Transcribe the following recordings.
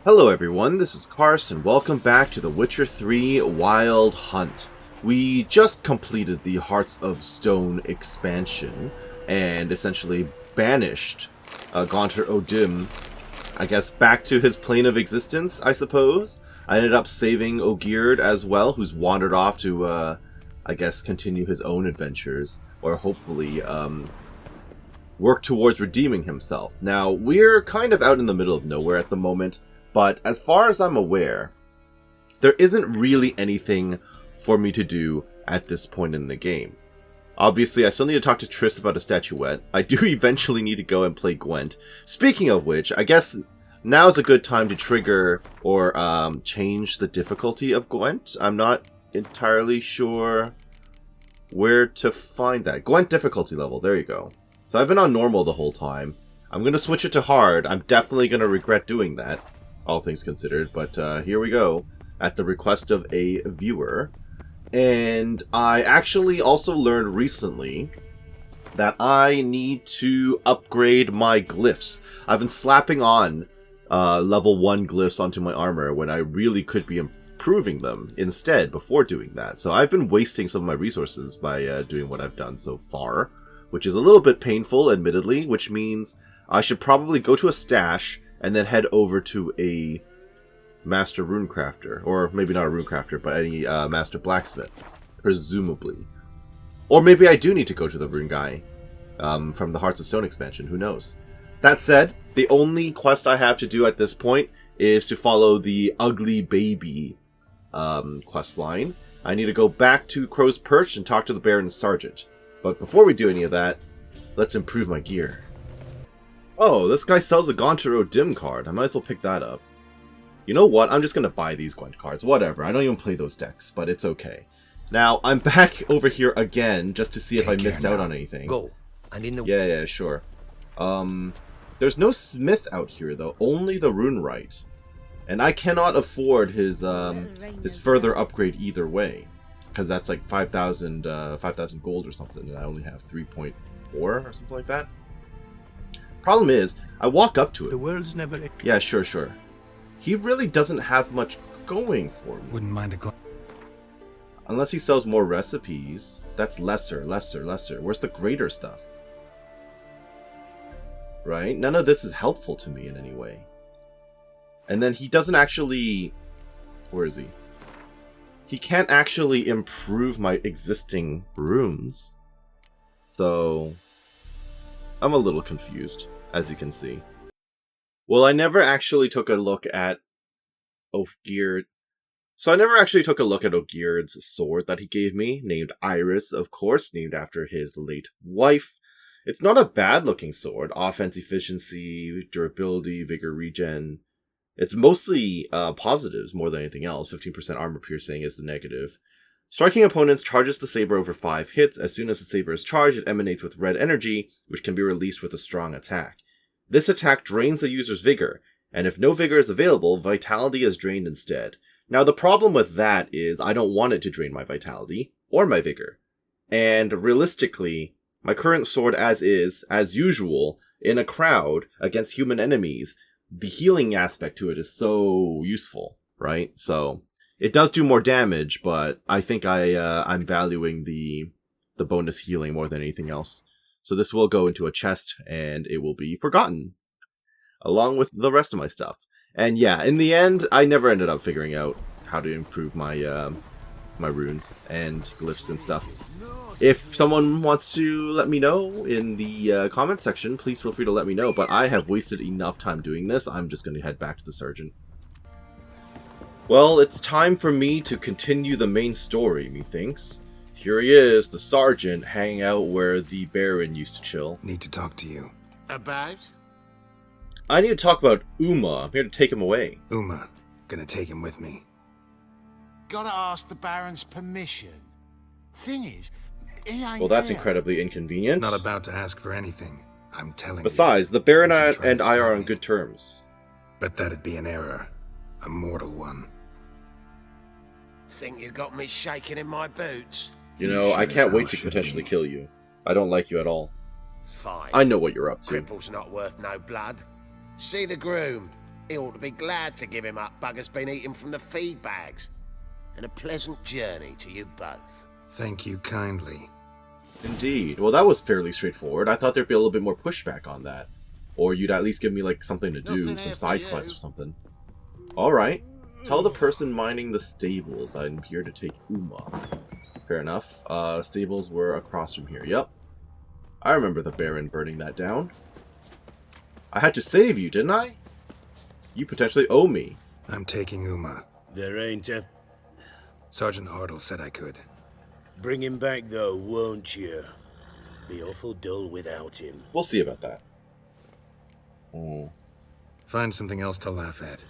Hello everyone, this is Karst and welcome back to the Witcher 3 Wild Hunt. We just completed the Hearts of Stone expansion and essentially banished Gaunter O'Dim, I guess, back to his plane of existence, I suppose. I ended up saving O'Geard as well, who's wandered off to, I guess, continue his own adventures, or hopefully work towards redeeming himself. Now, we're kind of out in the middle of nowhere at the moment, but as far as I'm aware, there isn't really anything for me to do at this point in the game. Obviously, I still need to talk to Triss about a statuette. I do eventually need to go and play Gwent. Speaking of which, I guess now's a good time to trigger or change the difficulty of Gwent. I'm not entirely sure where to find that. Gwent difficulty level, there you go. So I've been on normal the whole time. I'm going to switch it to hard. I'm definitely going to regret doing that, all things considered, but here we go, at the request of a viewer. And I actually also learned recently that I need to upgrade my glyphs. I've been slapping on level 1 glyphs onto my armor when I really could be improving them instead before doing that. So I've been wasting some of my resources by doing what I've done so far, which is a little bit painful, admittedly, which means I should probably go to a stash and then head over to a master runecrafter, or maybe not a runecrafter, but any master blacksmith, presumably. Or maybe I do need to go to the rune guy from the Hearts of Stone expansion, who knows. That said, the only quest I have to do at this point is to follow the Ugly Baby quest line. I need to go back to Crow's Perch and talk to the Baron's Sergeant. But before we do any of that, let's improve my gear. Oh, this guy sells a Gaunter O'Dim card. I might as well pick that up. You know what? I'm just going to buy these Gwent cards. Whatever. I don't even play those decks, but it's okay. Now, I'm back over here again just to see if I missed out on anything. Go. And in the Yeah, sure. There's no smith out here, though. Only the Runewright. And I cannot afford his further upgrade either way. Because that's like 5,000 gold or something, and I only have 3.4 or something like that. Problem is, I walk up to it. The world's never... Yeah, sure. He really doesn't have much going for me. Wouldn't mind a glass. Unless he sells more recipes. That's lesser. Where's the greater stuff? Right? None of this is helpful to me in any way. And then he doesn't actually... Where is he? He can't actually improve my existing rooms. So I'm a little confused, as you can see. Well, I never actually took a look at O'Geard. So I never actually took a look at O'Geard's sword that he gave me, named Iris, of course, named after his late wife. It's not a bad-looking sword. Offense efficiency, durability, vigor regen. It's mostly positives more than anything else. 15% armor piercing is the negative. Striking opponents charges the saber over 5 hits. As soon as the saber is charged, it emanates with red energy, which can be released with a strong attack. This attack drains the user's vigor, and if no vigor is available, vitality is drained instead. Now, the problem with that is I don't want it to drain my vitality or my vigor. And realistically, my current sword as is, as usual, in a crowd against human enemies, the healing aspect to it is so useful, right? So it does do more damage, but I think I'm valuing the bonus healing more than anything else. So this will go into a chest, and it will be forgotten, along with the rest of my stuff. And yeah, in the end, I never ended up figuring out how to improve my my runes and glyphs and stuff. If someone wants to let me know in the comment section, please feel free to let me know. But I have wasted enough time doing this. I'm just going to head back to the Sergeant. Well, it's time for me to continue the main story, methinks. Here he is, the Sergeant, hanging out where the Baron used to chill. Need to talk to you. About? I need to talk about Uma. I'm here to take him away. Uma. Gonna take him with me. Gotta ask the Baron's permission. Thing is, he ain't Well, that's there. incredibly inconvenient. Not about to ask for anything. I'm telling Besides, you. the Baron You can try and to I stop are on me. good terms. But that'd be an error. A mortal one. Think you got me shaking in my boots? You know, I sure can't as wait hell to should potentially be. kill you. I don't like you at all. Fine. I know what you're up to. Cripple's not worth no blood. See the groom. He ought to be glad to give him up bugger's been eating from the feed bags. And a pleasant journey to you both. Thank you kindly. Indeed. Well, that was fairly straightforward. I thought there'd be a little bit more pushback on that. Or you'd at least give me, like, something to do, Nothing some here side for quest you. or something. Alright. Tell the person minding the stables I'm here to take Uma. Fair enough. Stables were across from here. Yep. I remember the Baron burning that down. I had to save you, didn't I? You potentially owe me. I'm taking Uma. There ain't a... Sergeant Hartle said I could. Bring him back, though, won't you? Be awful dull without him. We'll see about that. Oh. Find something else to laugh at.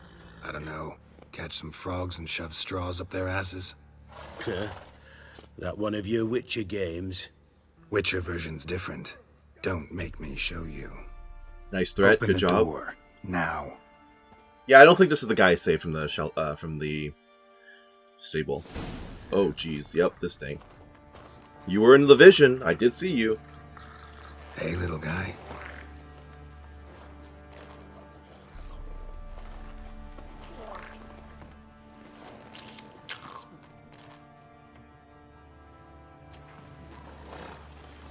I don't know. Catch some frogs and shove straws up their asses. That one of your Witcher games? Witcher version's different. Don't make me show you. Nice threat. Open Good the job. door. Now. Yeah, I don't think this is the guy I saved from the from the stable. Oh, geez. Yep, this thing. You were in the vision. I did see you. Hey, little guy.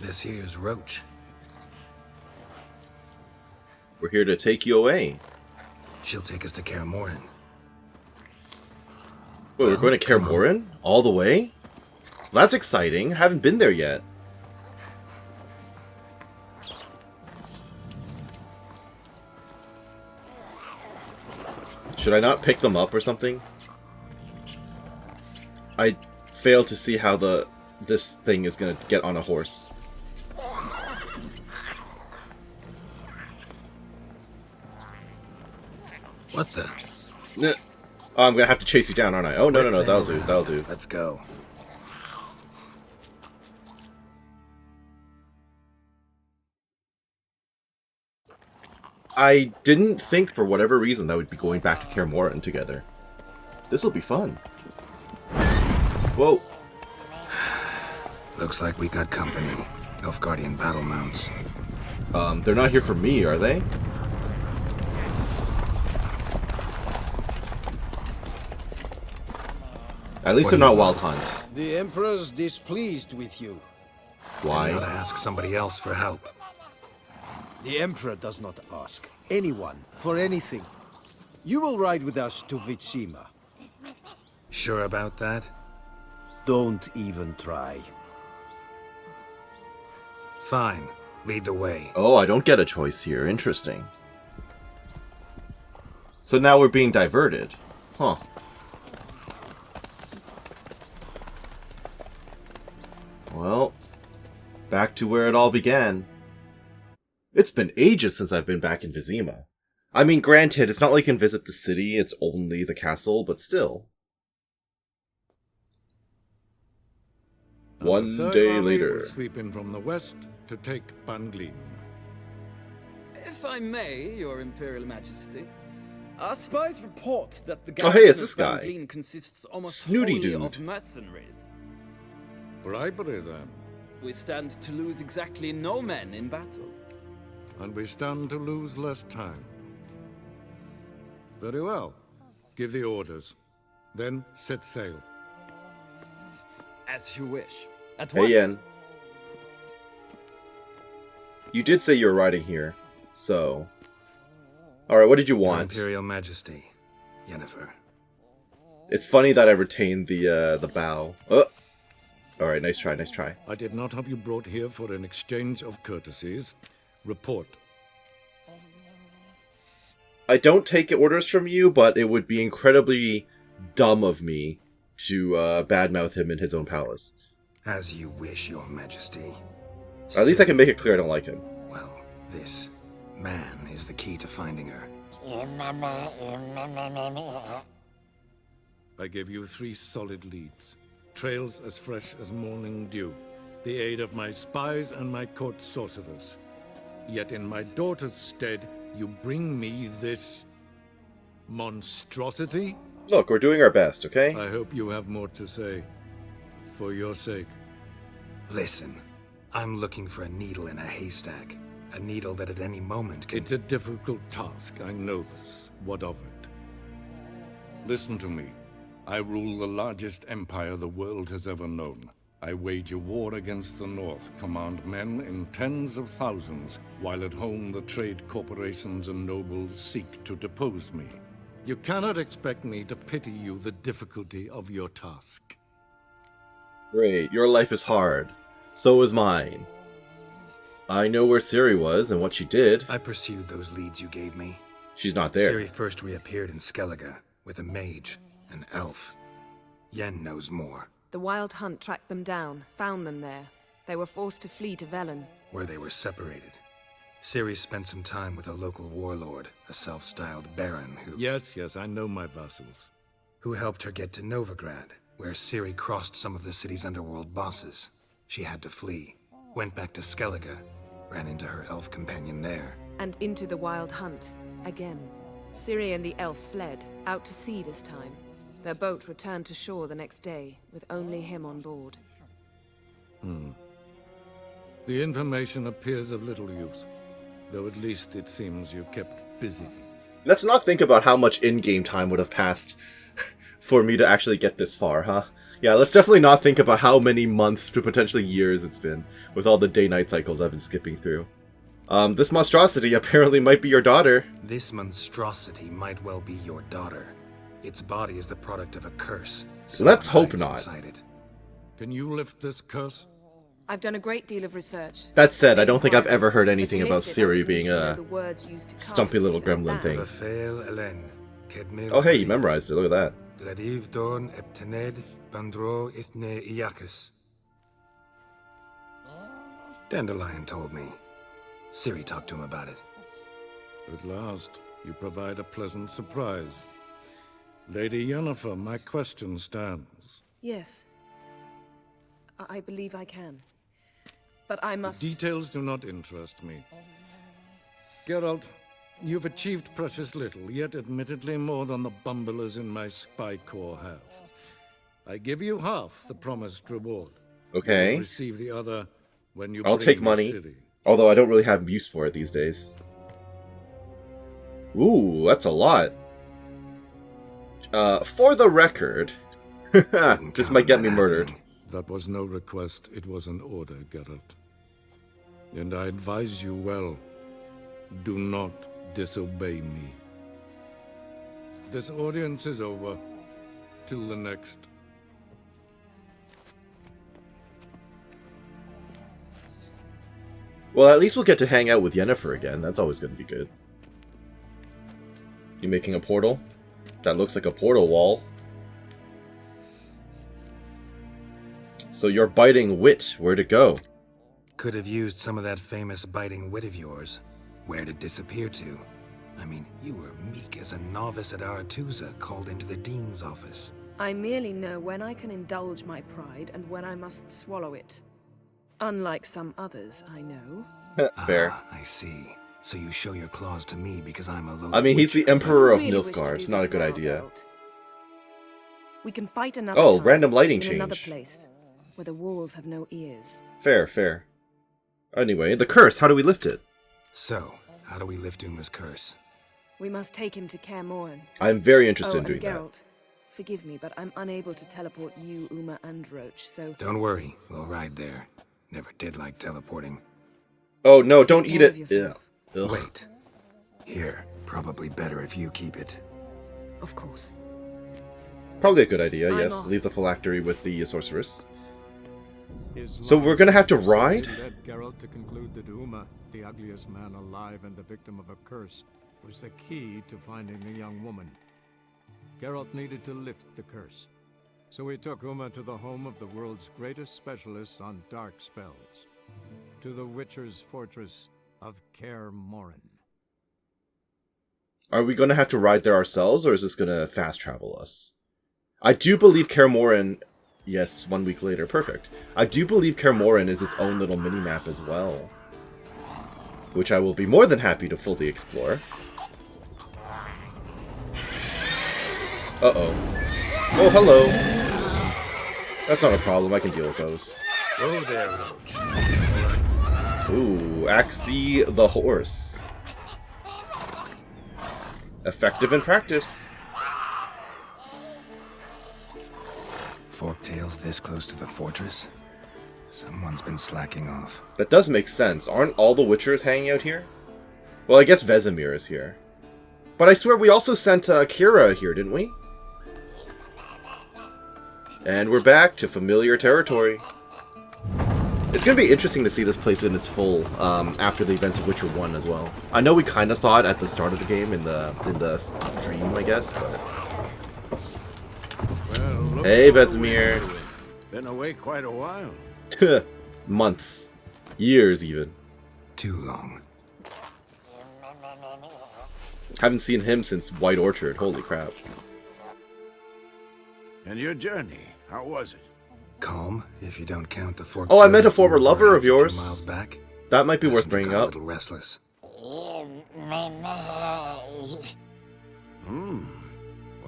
This here's Roach. We're here to take you away. She'll take us to Kaer Morhen. Wait, we're going to Kaer come on. Morhen? All the way? That's exciting. Haven't been there yet. Should I not pick them up or something? I fail to see how this thing is going to get on a horse. What the? Oh, I'm going to have to chase you down, aren't I? Oh, no, that'll do, that'll do. Let's go. I didn't think, for whatever reason, that we'd be going back to Kaer Morhen together. This'll be fun. Whoa. Looks like we got company. Nilfgaardian battle mounts. They're not here for me, are they? At least What they're do you not want? Wild Hunt. The Emperor's displeased with you. I ought to Why? ask somebody else for help. The Emperor does not ask anyone for anything. You will ride with us to Vitsima. Sure about that? Don't even try. Fine. Lead the way. Oh, I don't get a choice here. Interesting. So now we're being diverted. Huh. Well, back to where it all began. It's been ages since I've been back in Vizima. I mean, granted, it's not like you can visit the city, it's only the castle, but still. One The Third day Army later. will sweep in from the west to take Banglin. If I may, Your Imperial Majesty, our spies report that the Oh, hey, garrison it's this of guy. Banglin consists almost Snooty wholly dude. of mercenaries. Bribery, then. We stand to lose exactly no men in battle. And we stand to lose less time. Very well. Give the orders. Then set sail. As you wish. At Hey, once. Yen. You did say you were riding here, so... Alright, what did you Your want? Imperial Majesty, Yennefer. It's funny that I retained the bow. Oh! Alright, nice try, nice try. I did not have you brought here for an exchange of courtesies. Report. I don't take orders from you, but it would be incredibly dumb of me to badmouth him in his own palace. As you wish, Your Majesty. At least I can make it clear I don't like him. Well, this man is the key to finding her. I gave you 3 solid leads. Trails as fresh as morning dew. The aid of my spies and my court sorcerers. Yet in my daughter's stead, you bring me this... monstrosity? Look, we're doing our best, okay? I hope you have more to say. For your sake. Listen, I'm looking for a needle in a haystack. A needle that at any moment can... It's a difficult task, I know this. What of it? Listen to me. I rule the largest empire the world has ever known. I wage a war against the North, command men in tens of thousands, while at home the trade corporations and nobles seek to depose me. You cannot expect me to pity you the difficulty of your task. Great, your life is hard. So is mine. I know where Ciri was and what she did. I pursued those leads you gave me. She's not there. Ciri first reappeared in Skellige with a mage, an elf. Yen knows more. The Wild Hunt tracked them down, found them there. They were forced to flee to Velen. Where they were separated. Ciri spent some time with a local warlord, a self-styled baron who... Yes, I know my vassals. Who helped her get to Novigrad, where Ciri crossed some of the city's underworld bosses. She had to flee. Went back to Skellige, ran into her elf companion there. And into the Wild Hunt, again. Ciri and the elf fled, out to sea this time. Their boat returned to shore the next day, with only him on board. The information appears of little use, though at least it seems you kept busy. Let's not think about how much in-game time would have passed for me to actually get this far, huh? Yeah, let's definitely not think about how many months to potentially years it's been, with all the day-night cycles I've been skipping through. This monstrosity apparently might be your daughter. This monstrosity might well be your daughter. Its body is the product of a curse. Let's hope not. Can you lift this curse? I've done a great deal of research. That said, I don't think I've ever heard anything about Ciri being a stumpy little gremlin thing. Oh hey, you memorized it, look at that. Dandelion told me. Ciri talked to him about it. At last, you provide a pleasant surprise. Lady Yennefer, my question stands. Yes. I believe I can. But I must... The details do not interest me. Geralt, you've achieved precious little, yet admittedly more than the bumblers in my spy corps have. I give you half the promised reward. Okay. You'll receive the other when you I'll bring take me money. Ciri. Although I don't really have use for it these days. Ooh, that's a lot. For the record, this might get me murdered. That was no request, it was an order, Geralt. And I advise you well, do not disobey me. This audience is over. Till the next. Well, at least we'll get to hang out with Yennefer again. That's always going to be good. You making a portal? That looks like a portal wall. So your biting wit, where'd it go? Could have used some of that famous biting wit of yours. Where'd it disappear to? I mean, you were meek as a novice at Aretusa called into the Dean's office. I merely know when I can indulge my pride and when I must swallow it. Unlike some others, I know. Fair. Ah, I see. So you show your claws to me because I'm a low. I mean, he's the Emperor of Really wish to Nilfgaard. do It's not a this good now, idea. Geralt. We can fight another Oh, time, random lighting in another change. place, where the walls have no ears. Fair, fair. Anyway, the curse, how do we lift it? So, how do we lift Uma's curse? We must take him to Kaer Morhen. I'm very interested in and doing Geralt, forgive me, but I'm unable to teleport you, Uma, and Roach, so... Don't worry, we'll ride there. Never did like teleporting. that. Oh, no, don't Take eat care of it. yourself. Ugh. Wait. Here, probably better if you keep it. Of course. Probably a good idea, I'm yes. off. Leave the phylactery with the sorceress. His So we're gonna have to lies ride? led Geralt to conclude that Uma, the ugliest man alive and the victim of a curse, was the key to finding the young woman. Geralt needed to lift the curse. So he took Uma to the home of the world's greatest specialists on dark spells. To the Witcher's fortress of Kaer Morhen. Are we gonna have to ride there ourselves, or is this gonna fast travel us? I do believe Kaer Morhen... Yes, 1 week later. Perfect. I do believe Kaer Morhen is its own little mini-map as well. Which I will be more than happy to fully explore. Uh-oh. Oh, hello. That's not a problem. I can deal with those. Whoa there, Roach. Ooh, Axie the horse. Effective in practice. Forktails this close to the fortress? Someone's been slacking off. That does make sense. Aren't all the Witchers hanging out here? Well, I guess Vesemir is here. But I swear we also sent Kaer here, didn't we? And we're back to familiar territory. It's going to be interesting to see this place in its full after the events of Witcher 1 as well. I know we kind of saw it at the start of the game in the dream, I guess. But... Well, hey, Vesemir. Been away quite a while. Months. Years, even. Too long. Haven't seen him since White Orchard. Holy crap. And your journey, how was it? Calm, if you don't count the fork. Oh, I met a former lover of yours. Miles back. That might be worth bringing got up. A little restless. What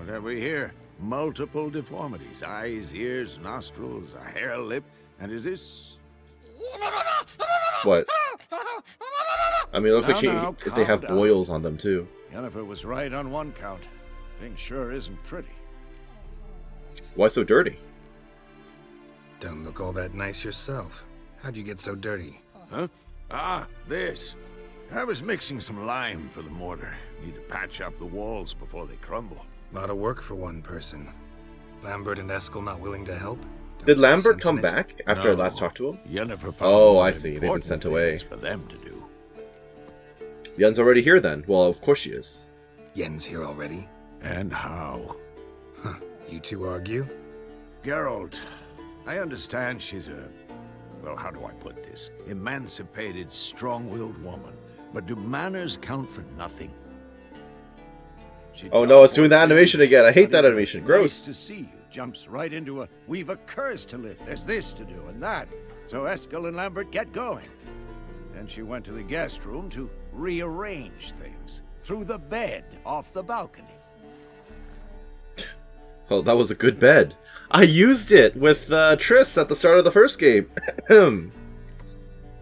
have we here? Multiple deformities. Eyes, ears, nostrils, a hair lip. And is this... What? I mean, it looks like they have calm down. boils on them, too. Yennefer was right on one count. Thing sure isn't pretty. Why so dirty? Don't look all that nice yourself. How'd you get so dirty? Huh? Ah, this. I was mixing some lime for the mortar. Need to patch up the walls before they crumble. Lot of work for one person. Lambert and Eskel not willing to help? Did Lambert come back after I last talked to him? Yennefer found Oh, I see. They've been sent away. things for them to do. Yen's already here then. Well, of course she is. Yen's here already? And how? Huh. You two argue? Geralt, I understand she's a... well, how do I put this? Emancipated, strong-willed woman. But do manners count for nothing? She Oh no, it's doing the animation again. I hate that animation. Nice Gross. to see you. Jumps right into a, we've a curse to lift. There's this to do and that. So Eskel and Lambert get going. Then she went to the guest room to rearrange things. Threw the bed off the balcony. Oh, that was a good bed. I used it with Triss at the start of the first game.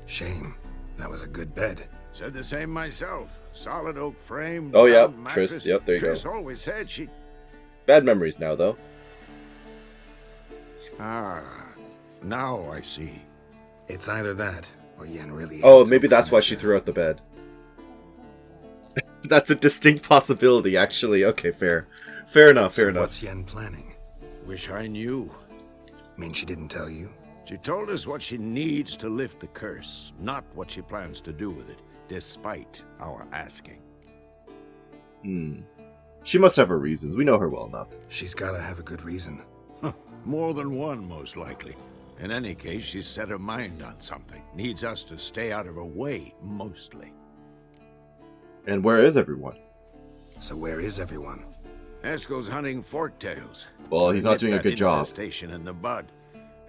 Shame. That was a good bed. Said the same myself. Solid oak frame. Oh, yeah. round mattress. Triss. Yep, there you go. Triss always said she... Bad memories now, though. Ah, now I see. It's either that, or Yen really... Oh, maybe that's why she threw out the bed. That's a distinct possibility, actually. Okay, fair. Fair enough, fair enough. What's Yen planning? Wish I knew. Mean she didn't tell you? She told us what she needs to lift the curse, not what she plans to do with it, despite our asking. She must have her reasons. We know her well enough. She's gotta have a good reason. More than one, most likely. In any case, she's set her mind on something. Needs us to stay out of her way, mostly. And where is everyone? So where is everyone? Eskel's hunting forktails. Well, he's not Nip doing a that good job. infestation in the bud.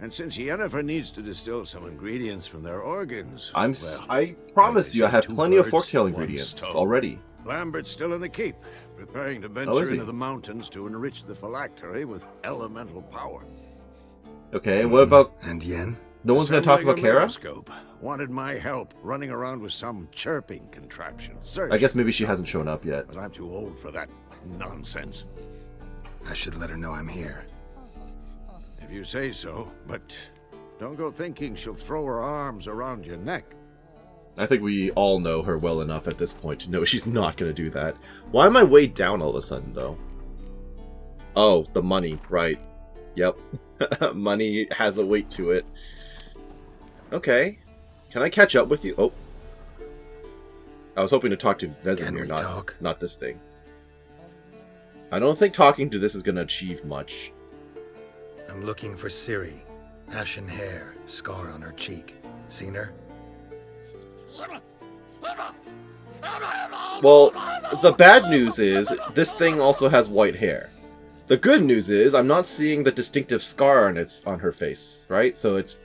And since Yennefer needs to distill some ingredients from their organs... I promise you I have plenty of forktail one ingredients stone. already. Lambert's still in the keep, preparing to is venture he? into the mountains to enrich the phylactery with elemental power. Okay, and what about... And Yen? No one's going to talk about Assembling a Kaer? microscope. Wanted my help running around with some chirping contraption. I guess maybe she hasn't shown up yet. But I'm too old for that nonsense. I should let her know I'm here. If you say so, but don't go thinking she'll throw her arms around your neck. I think we all know her well enough at this point to know she's not going to do that. Why am I weighed down all of a sudden, though? Oh, the money, right. Yep. Money has a weight to it. Okay. Can I catch up with you? Oh. I was hoping to talk to Vesemir, not this thing. I don't think talking to this is going to achieve much. I'm looking for Ciri. Ashen hair, scar on her cheek. Seen her? Well, the bad news is, this thing also has white hair. The good news is, I'm not seeing the distinctive scar on her face, right? So it's...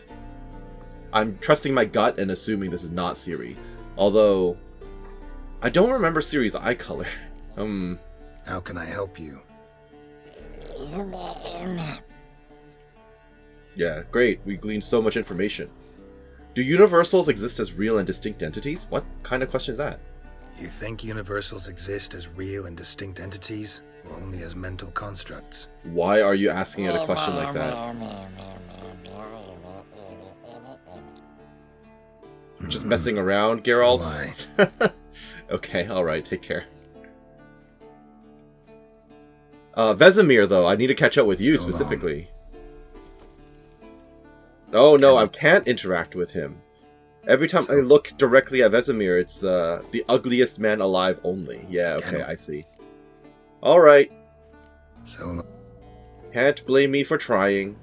I'm trusting my gut and assuming this is not Ciri. Although, I don't remember Ciri's eye color. How can I help you? Yeah, great. We gleaned so much information. Do universals exist as real and distinct entities? What kind of question is that? You think universals exist as real and distinct entities, or only as mental constructs? Why are you asking it a question like that? Just messing around, Geralt? Why? Okay, alright, take care. Vesemir, though, I need to catch up with you specifically. Oh no, I can't interact with him. Every time I look directly at Vesemir, it's the ugliest man alive only. Yeah, okay, I see. Alright. So Can't blame me for trying.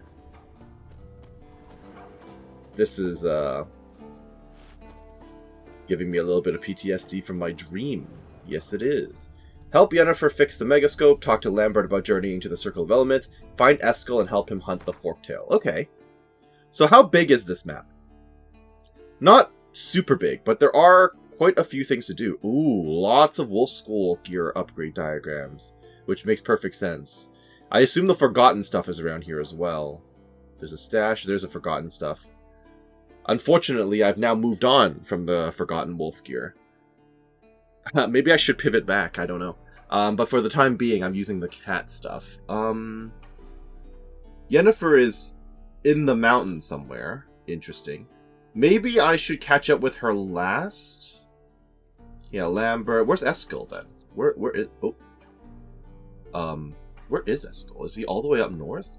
This is, giving me a little bit of PTSD from my dream. Yes, it is. Help Yennefer fix the Megascope, talk to Lambert about journeying to the Circle of Elements, find Eskel and help him hunt the Forktail. Okay. So how big is this map? Not super big, but there are quite a few things to do. Ooh, lots of Wolf School gear upgrade diagrams, which makes perfect sense. I assume the Forgotten stuff is around here as well. There's a stash, there's a Forgotten stuff. Unfortunately, I've now moved on from the Forgotten Wolf gear. Maybe I should pivot back, I don't know. But for the time being, I'm using the cat stuff. Yennefer is in the mountain somewhere. Interesting. Maybe I should catch up with her last? Yeah, Lambert. Where's Eskel, then? Where is... Oh. Where is Eskel? Is he all the way up north?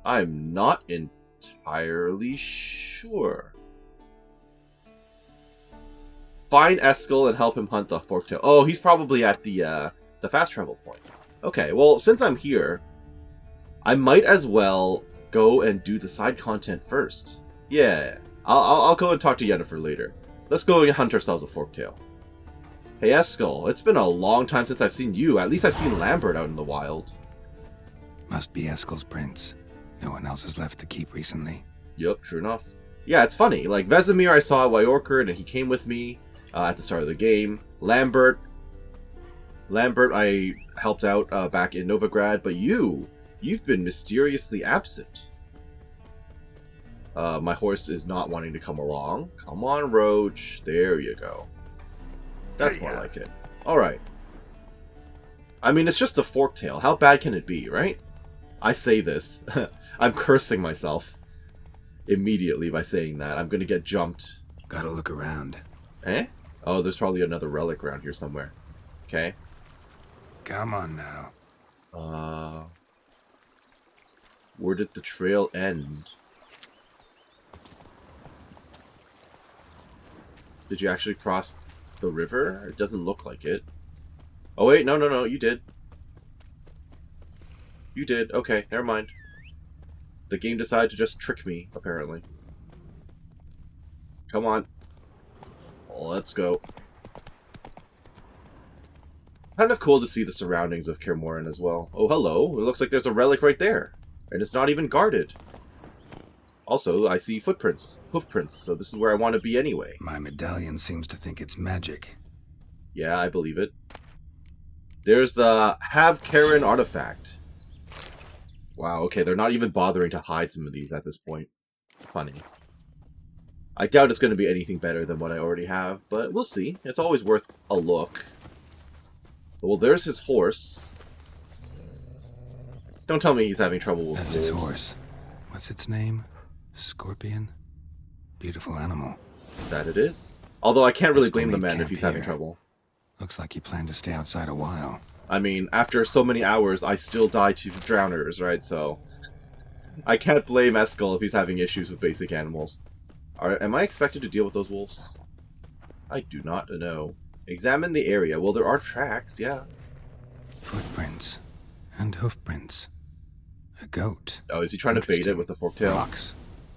I'm not entirely sure. Find Eskel and help him hunt the Forktail. Oh, he's probably at the fast travel point. Okay, well, since I'm here, I might as well go and do the side content first. Yeah, I'll go and talk to Yennefer later. Let's go and hunt ourselves a Forktail. Hey, Eskel, it's been a long time since I've seen you. At least I've seen Lambert out in the wild. Must be Eskel's prince. No one else has left the keep recently. Yep, true enough. Yeah, it's funny. Like, Vesemir I saw at Wyorkard, and he came with me at the start of the game. Lambert I helped out back in Novigrad, but you've been mysteriously absent. My horse is not wanting to come along. Come on, Roach. There you go. That's more like it. Alright. I mean, it's just a Forktail. How bad can it be, right? I say this. I'm cursing myself immediately by saying that. I'm gonna get jumped. Gotta look around. Eh? Oh, there's probably another relic around here somewhere. Okay. Come on now. Where did the trail end? Did you actually cross the river? It doesn't look like it. Oh wait, no, you did. You did. Okay, never mind. The game decided to just trick me, apparently. Come on. Let's go. Kind of cool to see the surroundings of Kaer Morhen as well. Oh, hello. It looks like there's a relic right there. And it's not even guarded. Also, I see footprints. Hoofprints, so this is where I want to be anyway. My medallion seems to think it's magic. Yeah, I believe it. There's the Have Karen artifact. Wow, okay, they're not even bothering to hide some of these at this point. Funny. I doubt it's going to be anything better than what I already have, but we'll see. It's always worth a look. Well, there's his horse. Don't tell me he's having trouble with That's his horse. What's its name? Scorpion? Beautiful animal. That it is. Although I can't really blame the man if he's having trouble. Looks like he planned to stay outside a while. I mean, after so many hours, I still die to drowners, right? So I can't blame Eskel if he's having issues with basic animals. Am I expected to deal with those wolves? I do not know. Examine the area. Well, there are tracks, yeah. Footprints. And hoofprints. A goat. Oh, is he trying to bait it with the forktail? Rocks.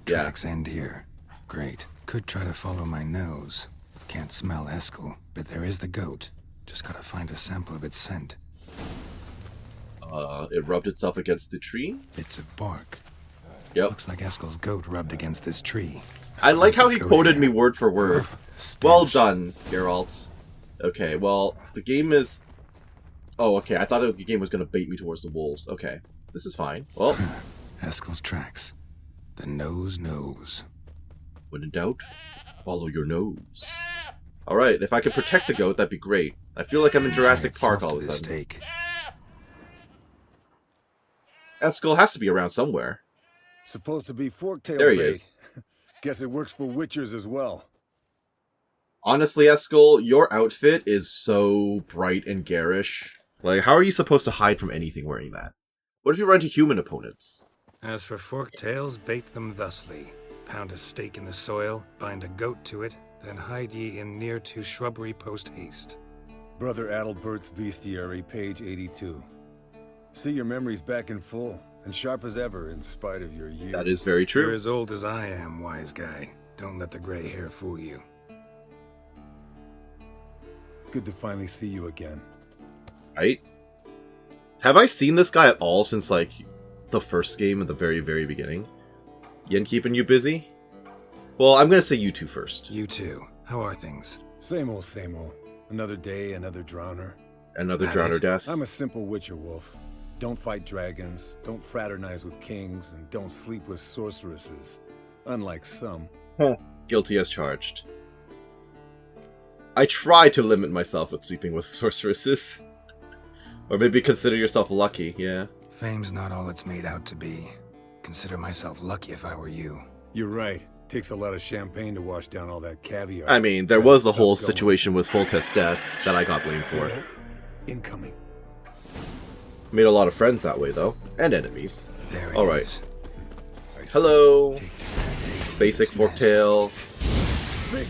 Tracks end here. Great. Could try to follow my nose. Can't smell Eskel, but there is the goat. Just gotta find a sample of its scent. It rubbed itself against the tree? Bits of bark. Yep. Looks like Eskel's goat rubbed against this tree. I like how he quoted me word for word. Well done, Geralt. Okay, well, the game is... Oh, okay, I thought the game was going to bait me towards the wolves. Okay, this is fine. Well... Eskel's tracks. The nose knows. When in doubt, follow your nose. Alright, if I could protect the goat, that'd be great. I feel like I'm in Jurassic Park all of a sudden. Eskel has to be around somewhere. Supposed to be forktail there he bait. is. Guess it works for witchers as well. Honestly, Eskel, your outfit is so bright and garish. Like, how are you supposed to hide from anything wearing that? What if you run into human opponents? As for forktails, bait them thusly. Pound a stake in the soil, bind a goat to it, then hide ye in near to shrubbery post haste. Brother Adalbert's Bestiary, page 82. See your memories back in full, and sharp as ever in spite of your years. That is very true. You're as old as I am, wise guy. Don't let the gray hair fool you. Good to finally see you again. Right? Have I seen this guy at all since, like, the first game at the very, very beginning? Yen keeping you busy? Well, I'm gonna say you two first. You too. How are things? Same old, same old. Another day, another drowner. Another drowner death? I'm a simple witcher wolf. Don't fight dragons, don't fraternize with kings, and don't sleep with sorceresses. Unlike some. Guilty as charged. I try to limit myself with sleeping with sorceresses. Or maybe consider yourself lucky, yeah. Fame's not all it's made out to be. Consider myself lucky if I were you. You're right. Takes a lot of champagne to wash down all that caviar. I mean, there was the whole situation with Foltest's death that I got blamed for. Incoming. Made a lot of friends that way, though. And enemies. Alright. Is. Hello. Basic forktail.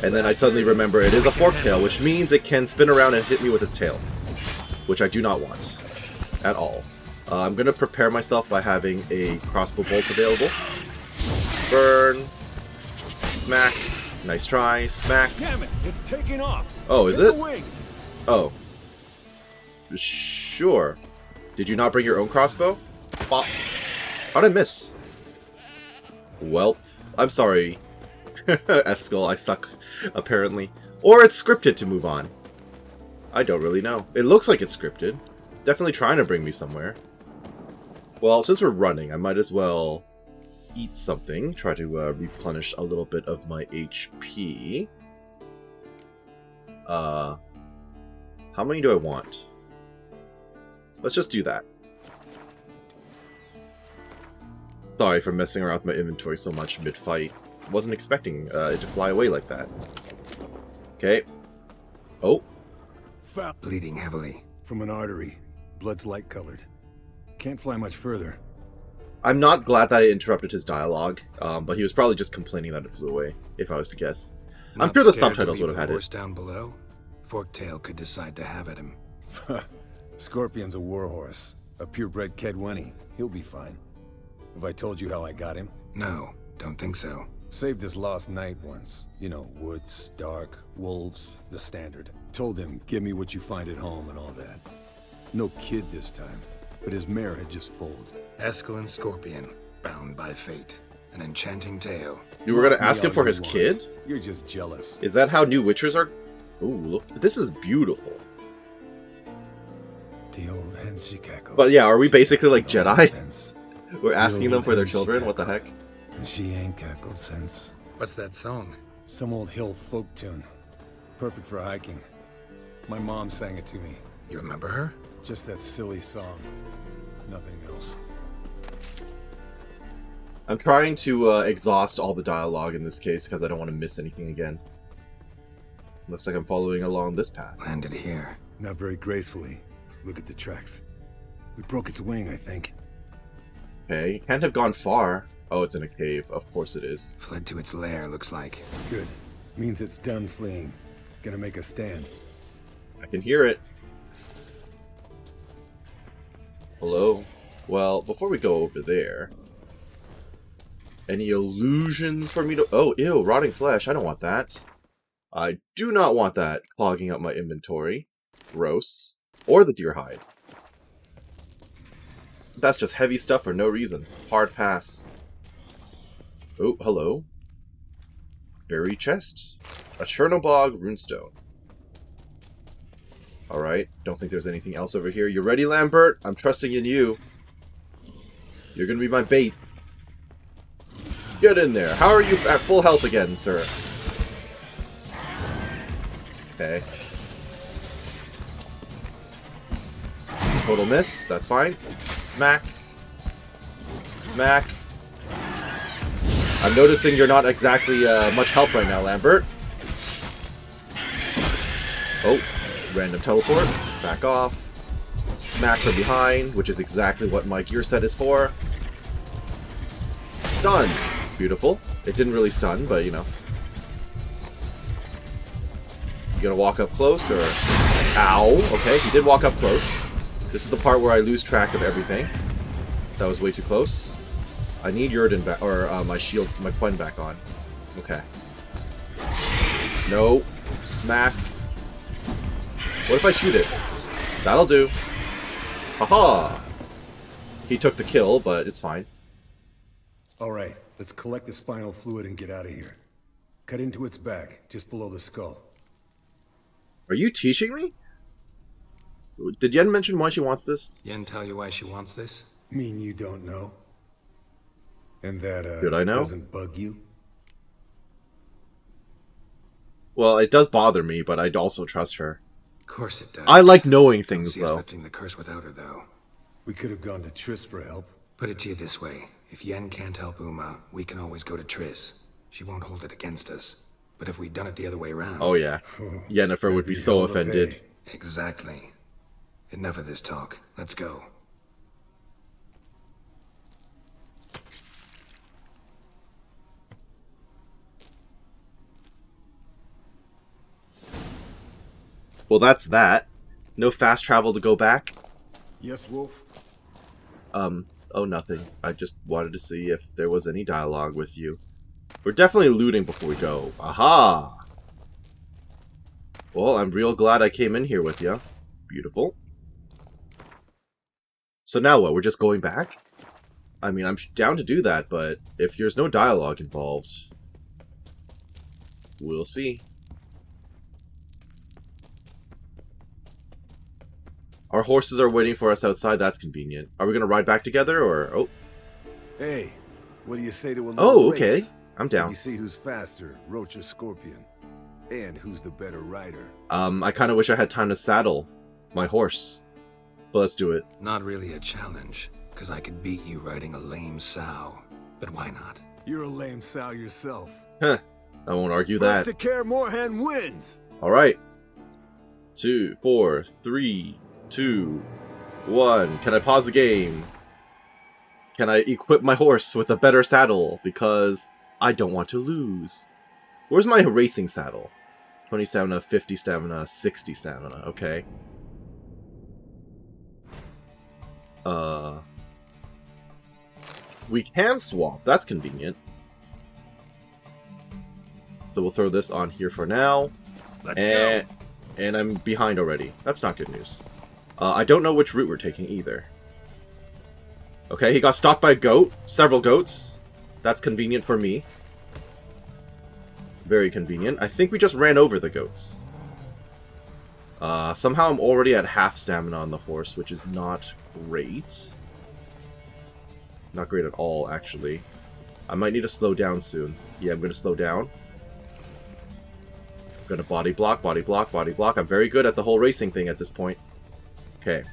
And then I suddenly remember it is a forktail, which means it can spin around and hit me with its tail. Which I do not want. At all. I'm going to prepare myself by having a crossbow bolt available. Burn. Smack. Nice try. Smack. Damn it! It's taking off. Oh, is Hit it? the wings. Oh. Sure. Did you not bring your own crossbow? Bop. How'd I miss? Well, I'm sorry. Eskel, I suck, apparently. Or it's scripted to move on. I don't really know. It looks like it's scripted. Definitely trying to bring me somewhere. Well, since we're running, I might as well eat something. Try to replenish a little bit of my HP. How many do I want? Let's just do that. Sorry for messing around with my inventory so much mid-fight. Wasn't expecting it to fly away like that. Okay. Oh. Bleeding heavily. From an artery. Blood's light-colored. Can't fly much further. I'm not glad that I interrupted his dialogue, but he was probably just complaining that it flew away, if I was to guess. I'm sure the subtitles would have had it. Down below? Forktail could decide to have at him. Scorpion's a warhorse. A purebred Kedwenny. He'll be fine. Have I told you how I got him? No, don't think so. Saved his lost knight once. You know, woods, dark, wolves, the standard. Told him, give me what you find at home and all that. No kid this time, but his mare had just foaled. Eskel and Scorpion, bound by fate. An enchanting tale. You were gonna ask him for his kid? You're just jealous. Is that how new Witchers are? Ooh, look. This is beautiful. But yeah, are we basically like Jedi? We're asking them for their children? What the heck? And she ain't cackled since. What's that song? Some old hill folk tune. Perfect for hiking. My mom sang it to me. You remember her? Just that silly song. Nothing else. I'm trying to exhaust all the dialogue in this case because I don't want to miss anything again. Looks like I'm following along this path. Landed here. Not very gracefully. Look at the tracks. We broke its wing, I think. Okay, can't have gone far. Oh, it's in a cave. Of course it is. Fled to its lair, looks like. Good. Means it's done fleeing. Gonna make a stand. I can hear it. Hello? Well, before we go over there... Any illusions for me to... Oh, ew, rotting flesh. I don't want that. I do not want that clogging up my inventory. Gross. Or the deer hide. That's just heavy stuff for no reason. Hard pass. Oh, hello. Buried chest. A Chernobog runestone. Alright, don't think there's anything else over here. You ready, Lambert? I'm trusting in you. You're gonna be my bait. Get in there. How are you at full health again, sir? Okay. Total miss. That's fine. Smack. Smack. I'm noticing you're not exactly much help right now, Lambert. Oh, random teleport. Back off. Smack from behind, which is exactly what my gear set is for. Stun. Beautiful. It didn't really stun, but you know. You gonna walk up close, or... Ow! Okay, he did walk up close. This is the part where I lose track of everything. That was way too close. I need Yurden back, or my shield, my Quen back on. Okay. No. Smack. What if I shoot it? That'll do. Haha! He took the kill, but it's fine. Alright, let's collect the spinal fluid and get out of here. Cut into its back, just below the skull. Are you teaching me? Did Yen mention why she wants this? Yen tell you why she wants this? Mean you don't know? And that, Did I know? doesn't bug you? Well, it does bother me, but I'd also trust her. Of course it does. I like knowing things, See us though. lifting the curse without her, though. We could have gone to Triss for help. Put it to you this way. If Yen can't help Uma, we can always go to Triss. She won't hold it against us. But if we'd done it the other way around... Oh yeah. Yennefer would be so offended. Exactly. Enough of this talk. Let's go. Well, that's that. No fast travel to go back? Yes, Wolf? Oh, nothing. I just wanted to see if there was any dialogue with you. We're definitely looting before we go. Aha! Well, I'm real glad I came in here with you. Beautiful. So now what? We're just going back? I mean, I'm down to do that, but if there's no dialogue involved, we'll see. Our horses are waiting for us outside. That's convenient. Are we going to ride back together, or... Oh. Hey, what do you say to a little Oh, okay. race? I'm down. You see who's faster, Roach or Scorpion? And who's the better rider? I kind of wish I had time to saddle my horse. But let's do it. Not really a challenge, because I could beat you riding a lame sow. But why not? You're a lame sow yourself. Huh. I won't argue First that. to Kaer Morhen wins! Alright. 2, 4, 3, 2, 1. Can I pause the game? Can I equip my horse with a better saddle? Because I don't want to lose. Where's my racing saddle? 20 stamina, 50 stamina, 60 stamina. Okay. We can swap. That's convenient. So we'll throw this on here for now. Let's go. And I'm behind already. That's not good news. I don't know which route we're taking either. Okay, he got stalked by a goat. Several goats. That's convenient for me. Very convenient. I think we just ran over the goats. Somehow I'm already at half stamina on the horse, which is not great. Not great at all, actually. I might need to slow down soon. Yeah, I'm going to slow down. I'm going to body block, body block, body block. I'm very good at the whole racing thing at this point. Okay.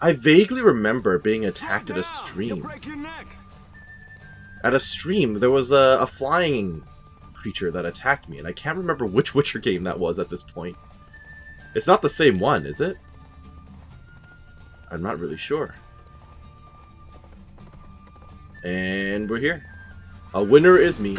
I vaguely remember being attacked at a stream. At a stream, there was a flying creature that attacked me, and I can't remember which Witcher game that was at this point. It's not the same one, is it? I'm not really sure. And we're here. A winner is me.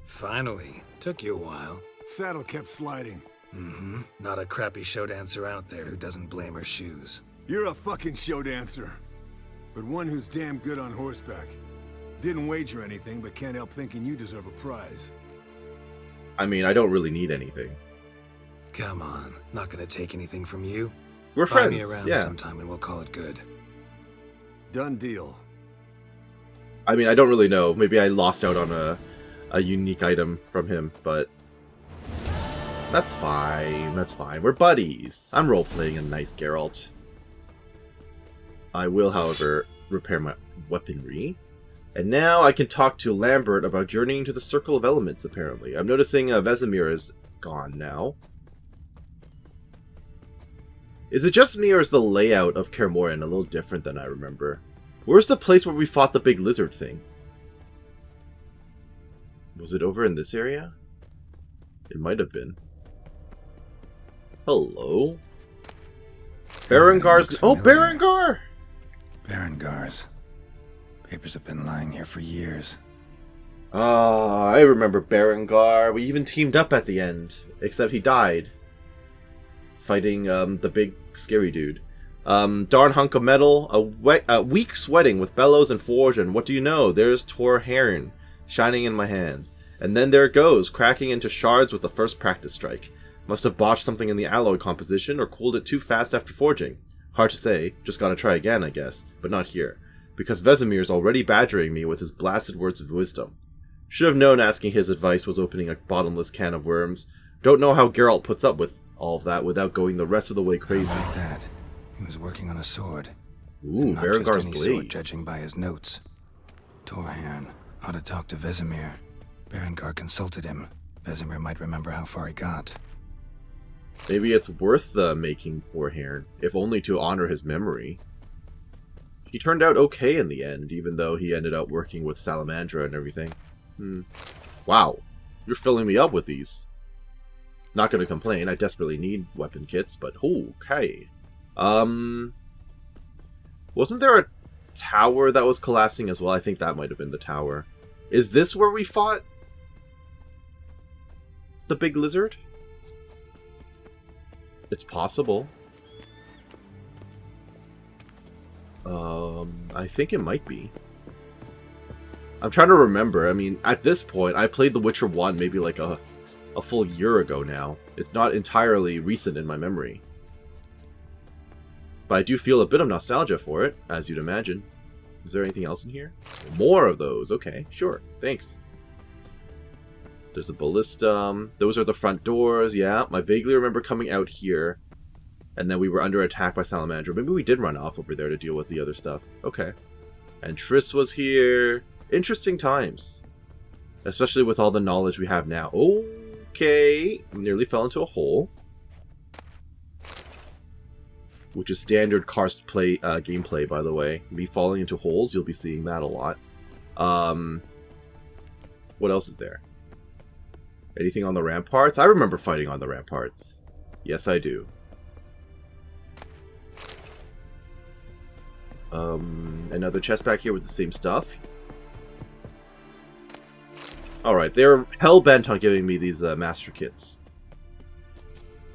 Finally. Took you a while. Saddle kept sliding. Mm-hmm. Not a crappy show dancer out there who doesn't blame her shoes. You're a fucking show dancer. But one who's damn good on horseback. Didn't wager anything, but can't help thinking you deserve a prize. I mean, I don't really need anything. Come on. Not gonna take anything from you. We're Buy friends, me around yeah. sometime and we'll call it good. Done deal. I mean, I don't really know. Maybe I lost out on a unique item from him, but... That's fine. That's fine. We're buddies. I'm role-playing a nice Geralt. I will, however, repair my weaponry. And now I can talk to Lambert about journeying to the Circle of Elements, apparently. I'm noticing Vesemir is gone now. Is it just me, or is the layout of Kaer Morhen a little different than I remember? Where's the place where we fought the big lizard thing? Was it over in this area? It might have been. Hello? Berengar's... Oh, Berengar! Berengar's. Papers have been lying here for years. Ah, I remember Berengar. We even teamed up at the end. Except he died. Fighting the big scary dude. Darn hunk of metal. A week sweating with bellows and forge, and what do you know? There's Morhen shining in my hands. And then there it goes, cracking into shards with the first practice strike. Must have botched something in the alloy composition, or cooled it too fast after forging. Hard to say, just gotta try again, I guess. But not here. Because Vesemir's already badgering me with his blasted words of wisdom. Should have known asking his advice was opening a bottomless can of worms. Don't know how Geralt puts up with all of that without going the rest of the way crazy. Like that. He was working on a sword. Ooh, Berengar's blade. Sword, judging by his notes. Morhen ought to talk to Vesemir. Berengar consulted him. Vesemir might remember how far he got. Maybe it's worth making Morhen, if only to honor his memory. He turned out okay in the end, even though he ended up working with Salamandra and everything. Wow, you're filling me up with these. Not gonna complain, I desperately need weapon kits, but okay. Wasn't there a tower that was collapsing as well? I think that might have been the tower. Is this where we fought the big lizard? It's possible. I think it might be. I'm trying to remember. I mean, at this point, I played The Witcher 1 maybe like a full year ago now. It's not entirely recent in my memory. But I do feel a bit of nostalgia for it, as you'd imagine. Is there anything else in here? More of those. Okay, sure. Thanks. There's a ballista. Those are the front doors. Yeah, I vaguely remember coming out here. And then we were under attack by Salamandra. Maybe we did run off over there to deal with the other stuff. Okay. And Triss was here. Interesting times. Especially with all the knowledge we have now. Okay. Nearly fell into a hole. Which is standard Karst gameplay, by the way. Me falling into holes, you'll be seeing that a lot. What else is there? Anything on the ramparts? I remember fighting on the ramparts. Yes, I do. Another chest back here with the same stuff. Alright, they're hell-bent on giving me these master kits.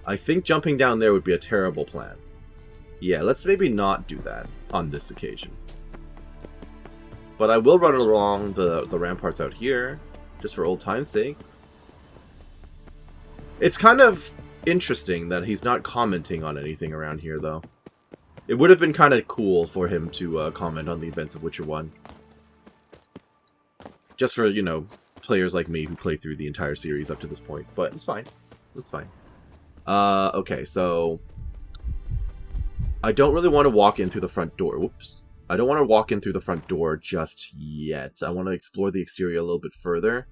I think jumping down there would be a terrible plan. Yeah, let's maybe not do that on this occasion. But I will run along the ramparts out here, just for old time's sake. It's kind of interesting that he's not commenting on anything around here, though. It would have been kind of cool for him to comment on the events of Witcher 1. Just for, you know, players like me who play through the entire series up to this point. But it's fine. It's fine. Okay, so I don't really want to walk in through the front door. Whoops. I don't want to walk in through the front door just yet. I want to explore the exterior a little bit further.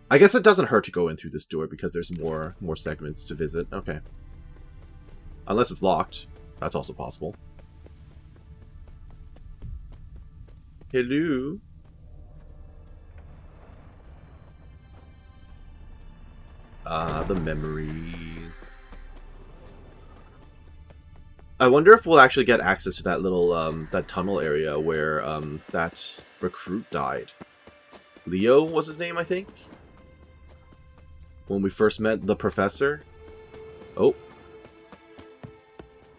I guess it doesn't hurt to go in through this door because there's more segments to visit. Okay. Unless it's locked. That's also possible. Hello? The memories. I wonder if we'll actually get access to that little, that tunnel area where, that recruit died. Leo was his name, I think? When we first met the professor? Oh.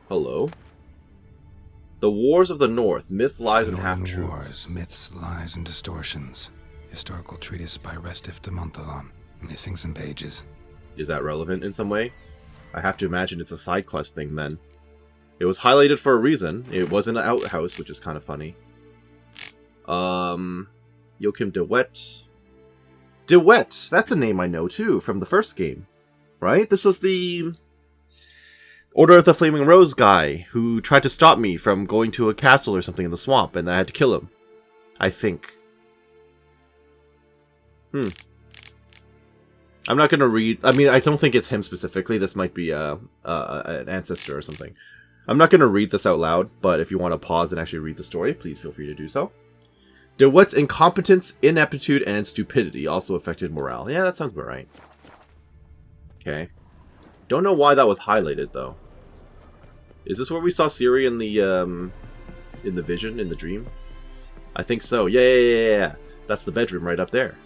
Hello. The Wars of the North, Myth, Lies, and Half-Truths. Wars, Myths, Lies, and Distortions. Historical treatise by Restif de Montalon. Missing some pages. Is that relevant in some way? I have to imagine it's a side quest thing then. It was highlighted for a reason. It was in an outhouse, which is kind of funny. Joachim de Wet. De Wet! That's a name I know too, from the first game. right? This was the Order of the Flaming Rose guy who tried to stop me from going to a castle or something in the swamp, and I had to kill him. I think. I'm not gonna read... I mean, I don't think it's him specifically. This might be an ancestor or something. I'm not gonna read this out loud, but if you want to pause and actually read the story, please feel free to do so. DeWitt's incompetence, ineptitude, and stupidity also affected morale. Yeah, that sounds about right. Okay. Don't know why that was highlighted, though. Is this where we saw Ciri in the vision, in the dream? I think so. Yeah. That's the bedroom right up there.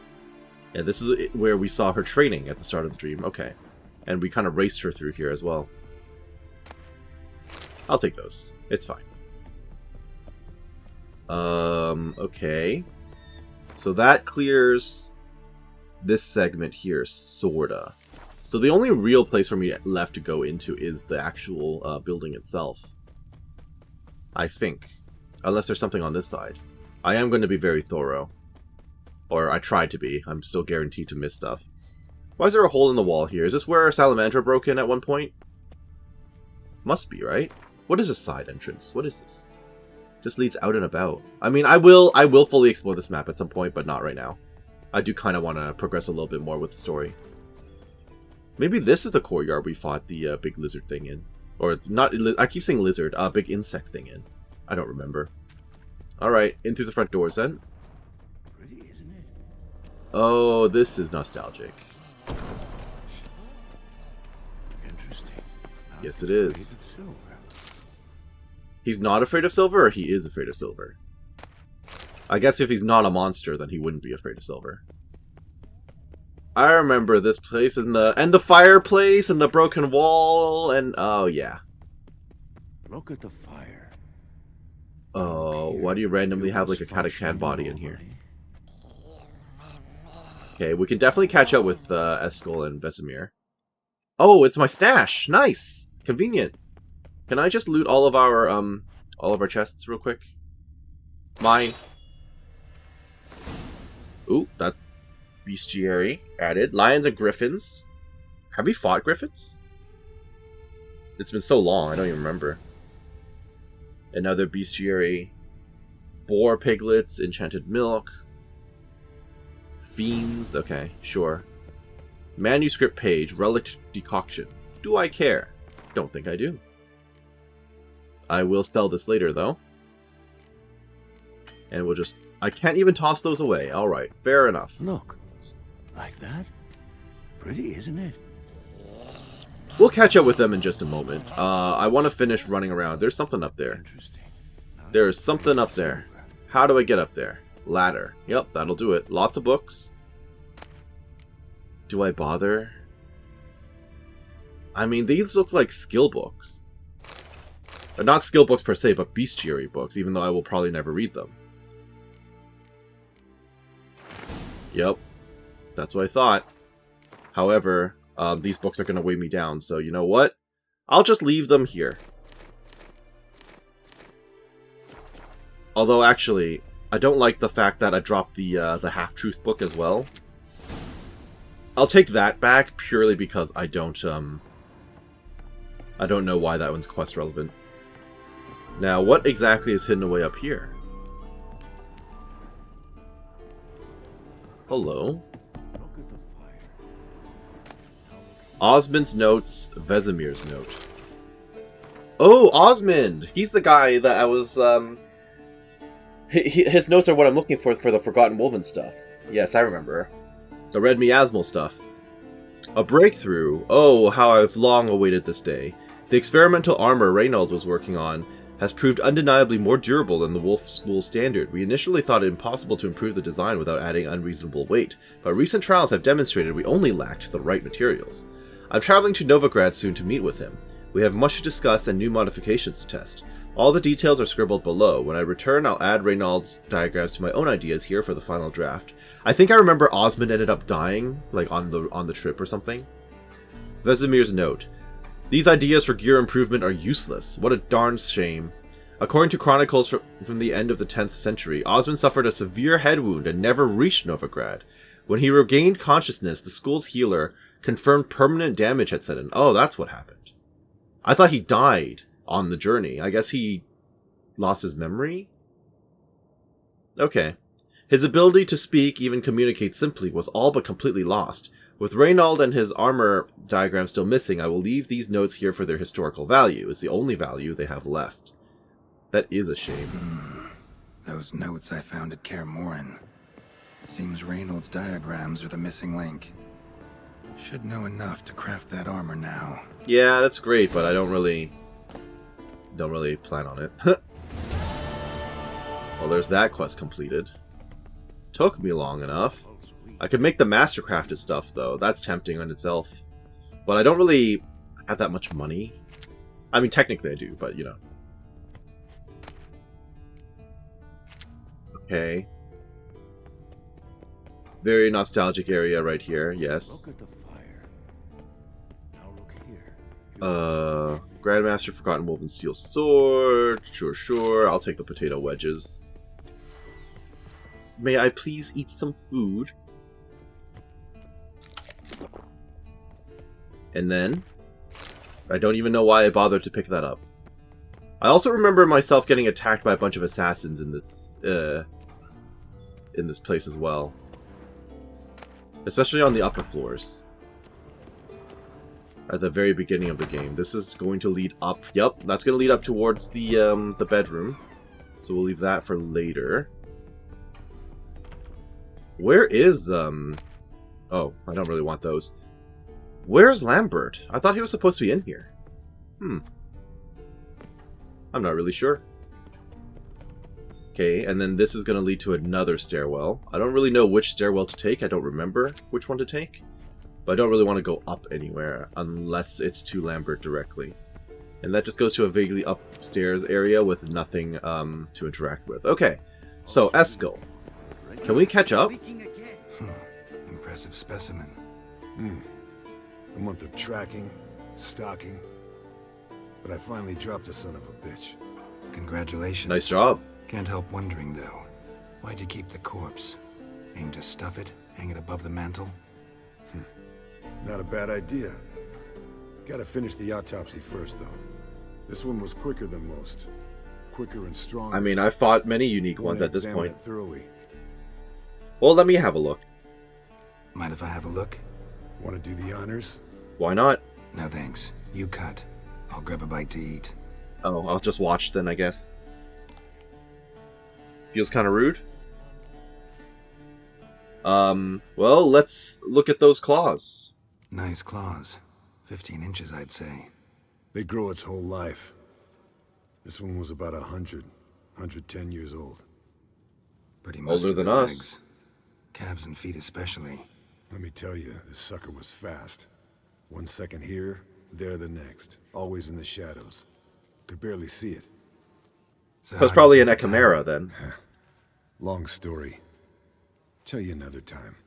Yeah, this is where we saw her training at the start of the dream. Okay. And we kind of raced her through here as well. I'll take those. It's fine. Okay. So that clears this segment here, sorta. So the only real place for me left to go into is the actual building itself. I think. Unless there's something on this side. I am going to be very thorough. Or I tried to be. I'm still guaranteed to miss stuff. Why is there a hole in the wall here? Is this where Salamandra broke in at one point? Must be, right? What is this side entrance? What is this? Just leads out and about. I mean, I will fully explore this map at some point, but not right now. I do kind of want to progress a little bit more with the story. Maybe this is the courtyard we fought the big lizard thing in. Or, not, I keep saying lizard, big insect thing in. I don't remember. Alright, in through the front doors then. Pretty, isn't it? Oh, this is nostalgic. Interesting. Yes, it is. He's not afraid of silver, or he is afraid of silver? I guess if he's not a monster, then he wouldn't be afraid of silver. I remember this place and the fireplace and the broken wall and oh yeah. Look at the fire. Oh, why do you randomly have like a catachan body in here? Okay, we can definitely catch up with Eskel and Vesemir. Oh, it's my stash. Nice, convenient. Can I just loot all of our chests real quick? Mine. Ooh, that's bestiary added. Lions and griffins. Have we fought griffins? It's been so long, I don't even remember. Another bestiary. Boar piglets, enchanted milk. Fiends, okay, sure. Manuscript page, relic decoction. Do I care? Don't think I do. I will sell this later, though. And we'll just... I can't even toss those away. Alright, fair enough. Look. Like that? Pretty, isn't it? We'll catch up with them in just a moment. I want to finish running around. There's something up there. There's something up there. How do I get up there? Ladder. Yep, that'll do it. Lots of books. Do I bother? I mean, these look like skill books. Not skill books per se, but bestiary books, even though I will probably never read them. Yep. That's what I thought. However, these books are going to weigh me down, so you know what? I'll just leave them here. Although, actually, I don't like the fact that I dropped the Half-Truth book as well. I'll take that back purely because I don't know why that one's quest relevant. Now, what exactly is hidden away up here? Hello. Osmond's notes, Vesemir's note. Oh, Osmond! He's the guy that I was, his notes are what I'm looking for the Forgotten Woven stuff. Yes, I remember. The Red Miasmal stuff. A breakthrough. Oh, how I've long awaited this day. The experimental armor Reynold was working on has proved undeniably more durable than the Wolf School standard. We initially thought it impossible to improve the design without adding unreasonable weight, but recent trials have demonstrated we only lacked the right materials. I'm traveling to Novigrad soon to meet with him. We have much to discuss and new modifications to test. All the details are scribbled below. When I return, I'll add Reynold's diagrams to my own ideas here for the final draft. I think I remember Osmond ended up dying, like on the trip or something. Vesemir's note. These ideas for gear improvement are useless. What a darn shame. According to chronicles from the end of the 10th century, Osmond suffered a severe head wound and never reached Novigrad. When he regained consciousness, the school's healer Confirmed permanent damage had set in. Oh, that's what happened. I thought he died on the journey. I guess he lost his memory? Okay. His ability to speak, even communicate simply, was all but completely lost. With Reynold and his armor diagram still missing, I will leave these notes here for their historical value. It's the only value they have left. That is a shame. Those notes I found at Kaer Morhen. Seems Reynold's diagrams are the missing link. Should know enough to craft that armor now. Yeah, that's great, but I don't really plan on it. Well, there's that quest completed. Took me long enough. I could make the mastercrafted stuff, though. That's tempting on itself. But I don't really have that much money. I mean, technically I do, but, you know. Okay. Very nostalgic area right here, yes. Look at the fire. Now look here. Grandmaster Forgotten Woven Steel Sword. Sure. I'll take the potato wedges. May I please eat some food? And then, I don't even know why I bothered to pick that up. I also remember myself getting attacked by a bunch of assassins in this place as well. Especially on the upper floors. At the very beginning of the game. This is going to lead up. Yep, that's going to lead up towards the bedroom. So we'll leave that for later. Where is, Oh, I don't really want those. Where's Lambert? I thought he was supposed to be in here. I'm not really sure. Okay, and then this is going to lead to another stairwell. I don't really know which stairwell to take. I don't remember which one to take. But I don't really want to go up anywhere unless it's to Lambert directly. And that just goes to a vaguely upstairs area with nothing to interact with. Okay, so Eskel. Can we catch up? Impressive specimen. A month of tracking, stalking. But I finally dropped the son of a bitch. Congratulations. Nice job. Can't help wondering, though. Why'd you keep the corpse? Aim to stuff it? Hang it above the mantle? Not a bad idea. Gotta finish the autopsy first, though. This one was quicker than most. Quicker and stronger. I mean, I've fought many unique ones at this point. It thoroughly. Well, let me have a look. Mind if I have a look? Want to do the honors? Why not? No thanks. You cut. I'll grab a bite to eat. Oh, I'll just watch then, I guess. Feels kind of rude. Well, let's look at those claws. Nice claws. 15 inches, I'd say. They grow its whole life. This one was about 110 years old. Pretty older than us. Legs. Calves and feet especially. Let me tell you, this sucker was fast. 1 second here, there the next. Always in the shadows. Could barely see it. So that's probably an Echimera then. Long story. Tell you another time.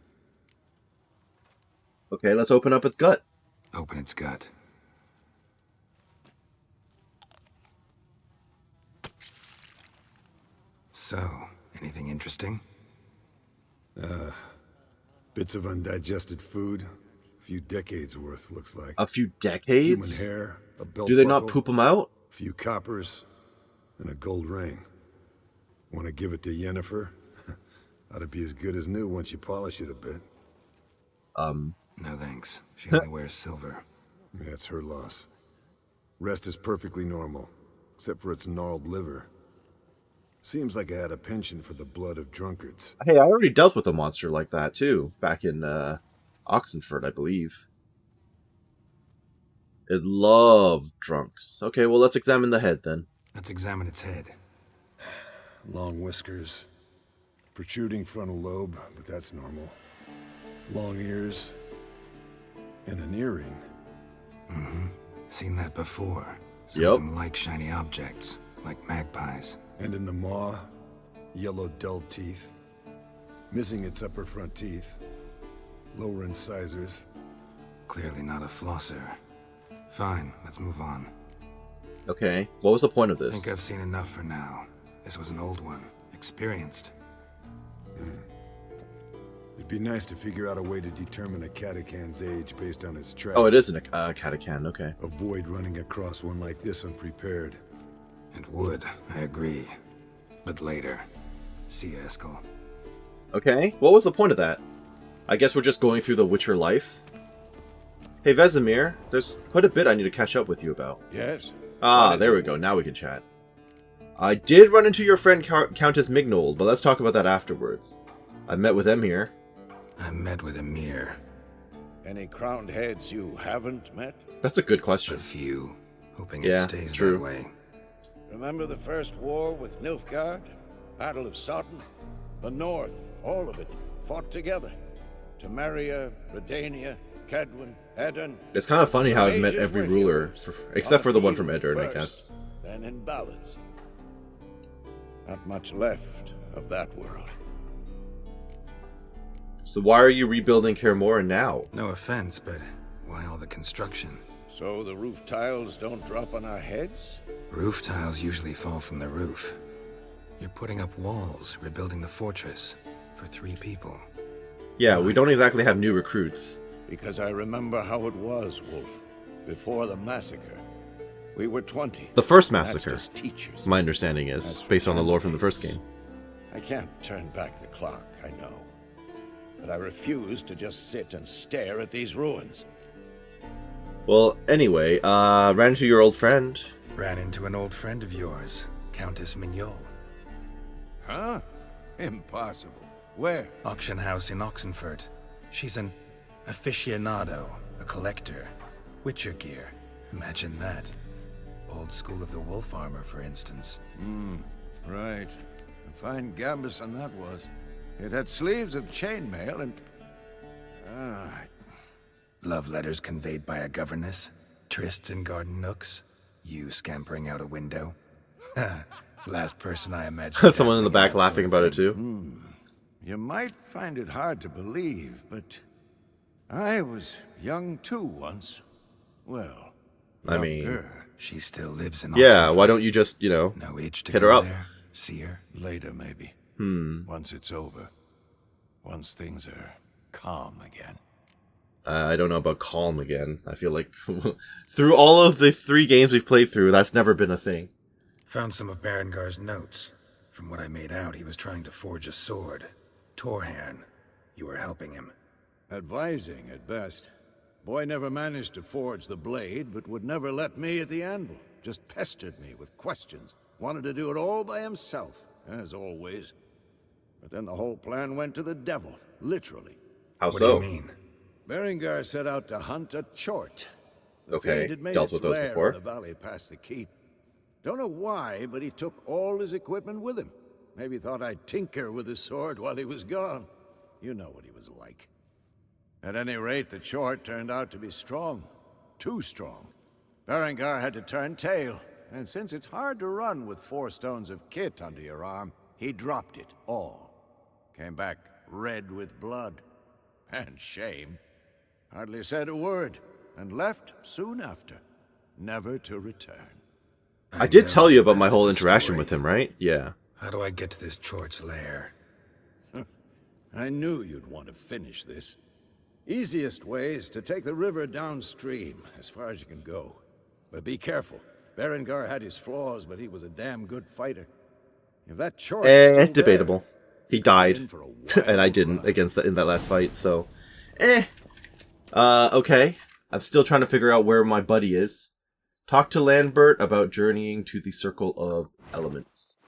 Okay, let's open up its gut. Open its gut. So, anything interesting? Bits of undigested food. A few decades worth, looks like. A few decades? Human hair, a belt Do they buckle, not poop them out? A few coppers, and a gold ring. Want to give it to Yennefer? Ought to be as good as new once you polish it a bit. No thanks. She only wears silver. That's her loss. Rest is perfectly normal, except for its gnarled liver. Seems like I had a penchant for the blood of drunkards. Hey, I already dealt with a monster like that, too. Back in, Oxenford, I believe. It loved drunks. Okay, well, let's examine the head, then. Let's examine its head. Long whiskers. Protruding frontal lobe, but that's normal. Long ears. And an earring. Seen that before. Some Yep. of them like shiny objects, like magpies. And in the maw, yellow dull teeth. Missing its upper front teeth. Lower incisors. Clearly not a flosser. Fine, let's move on. Okay, what was the point of this? I think I've seen enough for now. This was an old one. Experienced. It'd be nice to figure out a way to determine a catacan's age based on its tracks. Oh, it isn't a catacan, okay. Avoid running across one like this unprepared. It would, I agree. But later. See you, Eskel. Okay, what was the point of that? I guess we're just going through the Witcher life. Hey, Vesemir, there's quite a bit I need to catch up with you about. Yes? Ah, there we go. Now we can chat. I did run into your friend Countess Mignold, but let's talk about that afterwards. I met with Emir. I met with Emir. Any crowned heads you haven't met? That's a good question. A few. Hoping Yeah, it stays true. that way. Remember the first war with Nilfgaard? Battle of Sodden? The North, all of it, fought together. Temeria, Redania, Kedwin, Edirn. It's kind of funny how I've met Mages every were ruler, heroes. except for the one from On the Edirn, I field guess. first, then in ballads. Not much left of that world. So why are you rebuilding Kaer now? No offense, but why all the construction? So the roof tiles don't drop on our heads? Roof tiles usually fall from the roof. You're putting up walls, rebuilding the fortress. For 3 people. Yeah, we don't exactly have new recruits. Because I remember how it was, Wolf. Before the massacre. We were 20. The first That's massacre, just teachers. my understanding is, As for based on the lore from the first candidates, game. I can't turn back the clock, I know. But I refuse to just sit and stare at these ruins. Well, anyway, ran into your old friend. Ran into an old friend of yours, Countess Mignold. Huh? Impossible. Where? Auction house in Oxenfurt. She's an aficionado, a collector. Witcher gear. Imagine that. Old school of the wolf armor, for instance. Right. A fine gambeson that was. It had sleeves of chainmail and... Love letters conveyed by a governess. Trysts in garden nooks. You scampering out a window. Last person I imagined. Someone in the back laughing about it too. You might find it hard to believe, but I was young too once. Well, I mean, younger. She still lives in yeah, Oxenfurt. why don't you just, No age to hit go her up? there, see her? Later, maybe. Once it's over. Once things are calm again. I don't know about calm again. I feel like through all of the 3 games we've played through, that's never been a thing. Found some of Berengar's notes. From what I made out, he was trying to forge a sword. Torhern. You were helping him. Advising, at best. Boy never managed to forge the blade, but would never let me at the anvil. Just pestered me with questions. Wanted to do it all by himself, as always. But then the whole plan went to the devil, literally. How What so? do you mean? Berengar set out to hunt a chort. The Okay, fiend had made dealt its with those lair before. in the valley past the keep. Don't know why, but he took all his equipment with him. Maybe thought I'd tinker with his sword while he was gone. You know what he was like. At any rate, the chort turned out to be strong. Too strong. Berengar had to turn tail, and since it's hard to run with 4 stones of kit under your arm, he dropped it all. Came back red with blood. And shame. Hardly said a word, and left soon after, never to return. I did know tell you the about my rest of whole the interaction story. with him, right? Yeah. How do I get to this Chort's lair? I knew you'd want to finish this. Easiest way is to take the river downstream, as far as you can go. But be careful. Berengar had his flaws, but he was a damn good fighter. If that Chort's still Debatable. there, He in died, for a wild and I didn't ride. against in that last fight. So, okay. I'm still trying to figure out where my buddy is. Talk to Lambert about journeying to the Circle of Elements.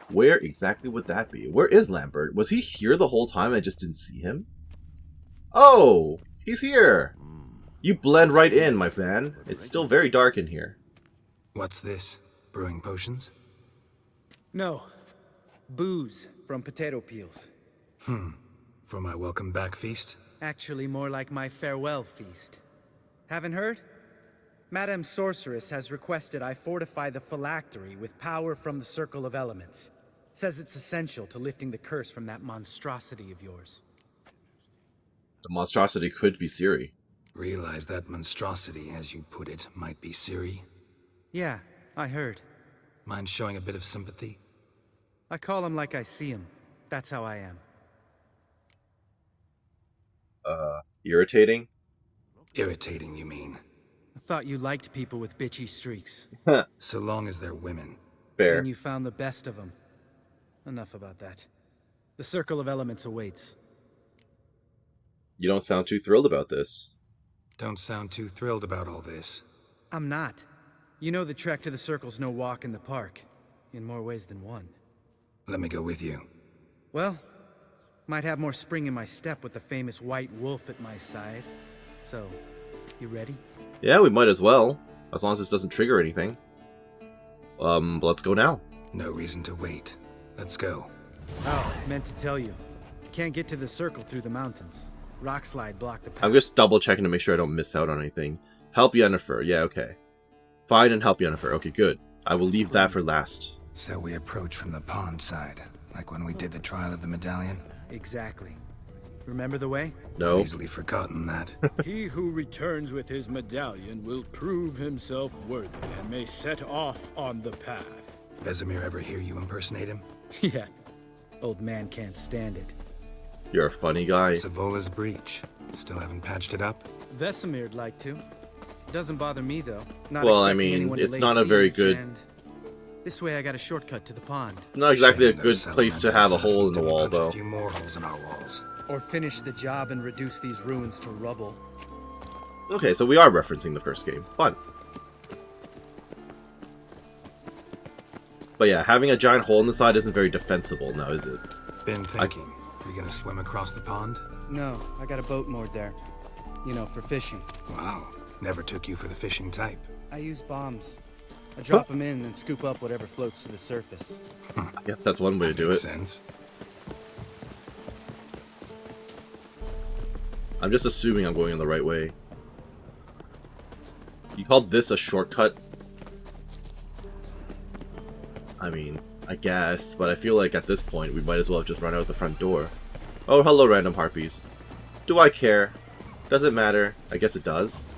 Where exactly would that be? Where is Lambert? Was he here the whole time? I just didn't see him. Oh, he's here. You blend right in, my man. It's still very dark in here. What's this? Brewing potions? No. Booze from potato peels. For my welcome back feast? Actually more like my farewell feast. Haven't heard? Madame Sorceress has requested I fortify the phylactery with power from the Circle of Elements. Says it's essential to lifting the curse from that monstrosity of yours. The monstrosity could be Ciri. Realize that monstrosity, as you put it, might be Ciri. Yeah, I heard. Mind showing a bit of sympathy? I call him like I see him. That's how I am. irritating? Irritating, you mean? I thought you liked people with bitchy streaks. So long as they're women. Fair. Then you found the best of them. Enough about that. The Circle of Elements awaits. You don't sound too thrilled about this. Don't sound too thrilled about all this. I'm not. You know the trek to the Circle's no walk in the park. In more ways than one. Let me go with you. Well, might have more spring in my step with the famous white wolf at my side. So, you ready? Yeah, we might as well. As long as this doesn't trigger anything. Let's go now. No reason to wait. Let's go. Oh, meant to tell you. Can't get to the Circle through the mountains. Rockslide blocked the path. I'm just double checking to make sure I don't miss out on anything. Help Yennefer. Yeah, okay. Find and help Yennefer. Okay, good. I will leave that for last. So we approach from the pond side, like when we did the trial of the medallion? Exactly. Remember the way? No. I've easily forgotten that. He who returns with his medallion will prove himself worthy and may set off on the path. Vesemir ever hear you impersonate him? Yeah. Old man can't stand it. You're a funny guy. Savola's breach. Still haven't patched it up? Vesemir'd like to. Doesn't bother me, though. Not well, I expecting mean, anyone to it's lay not a very siege, good... and this way I got a shortcut to the pond. Not exactly a Shame good those place to settlement have a hole in assassins the didn't wall, punch though. A few more holes in our walls. Or finish the job and reduce these ruins to rubble. Okay, so we are referencing the first game. Fun. But yeah, having a giant hole in the side isn't very defensible now, is it? Been thinking. Are you gonna swim across the pond? No, I got a boat moored there. You know, for fishing. Wow. Never took you for the fishing type. I use bombs. I drop them in and scoop up whatever floats to the surface. Yeah, that's one way to do it. Makes sense. I'm just assuming I'm going in the right way. You called this a shortcut? I mean, I guess, but I feel like at this point we might as well have just run out the front door. Oh, hello, random harpies. Do I care? Does it matter? I guess it does.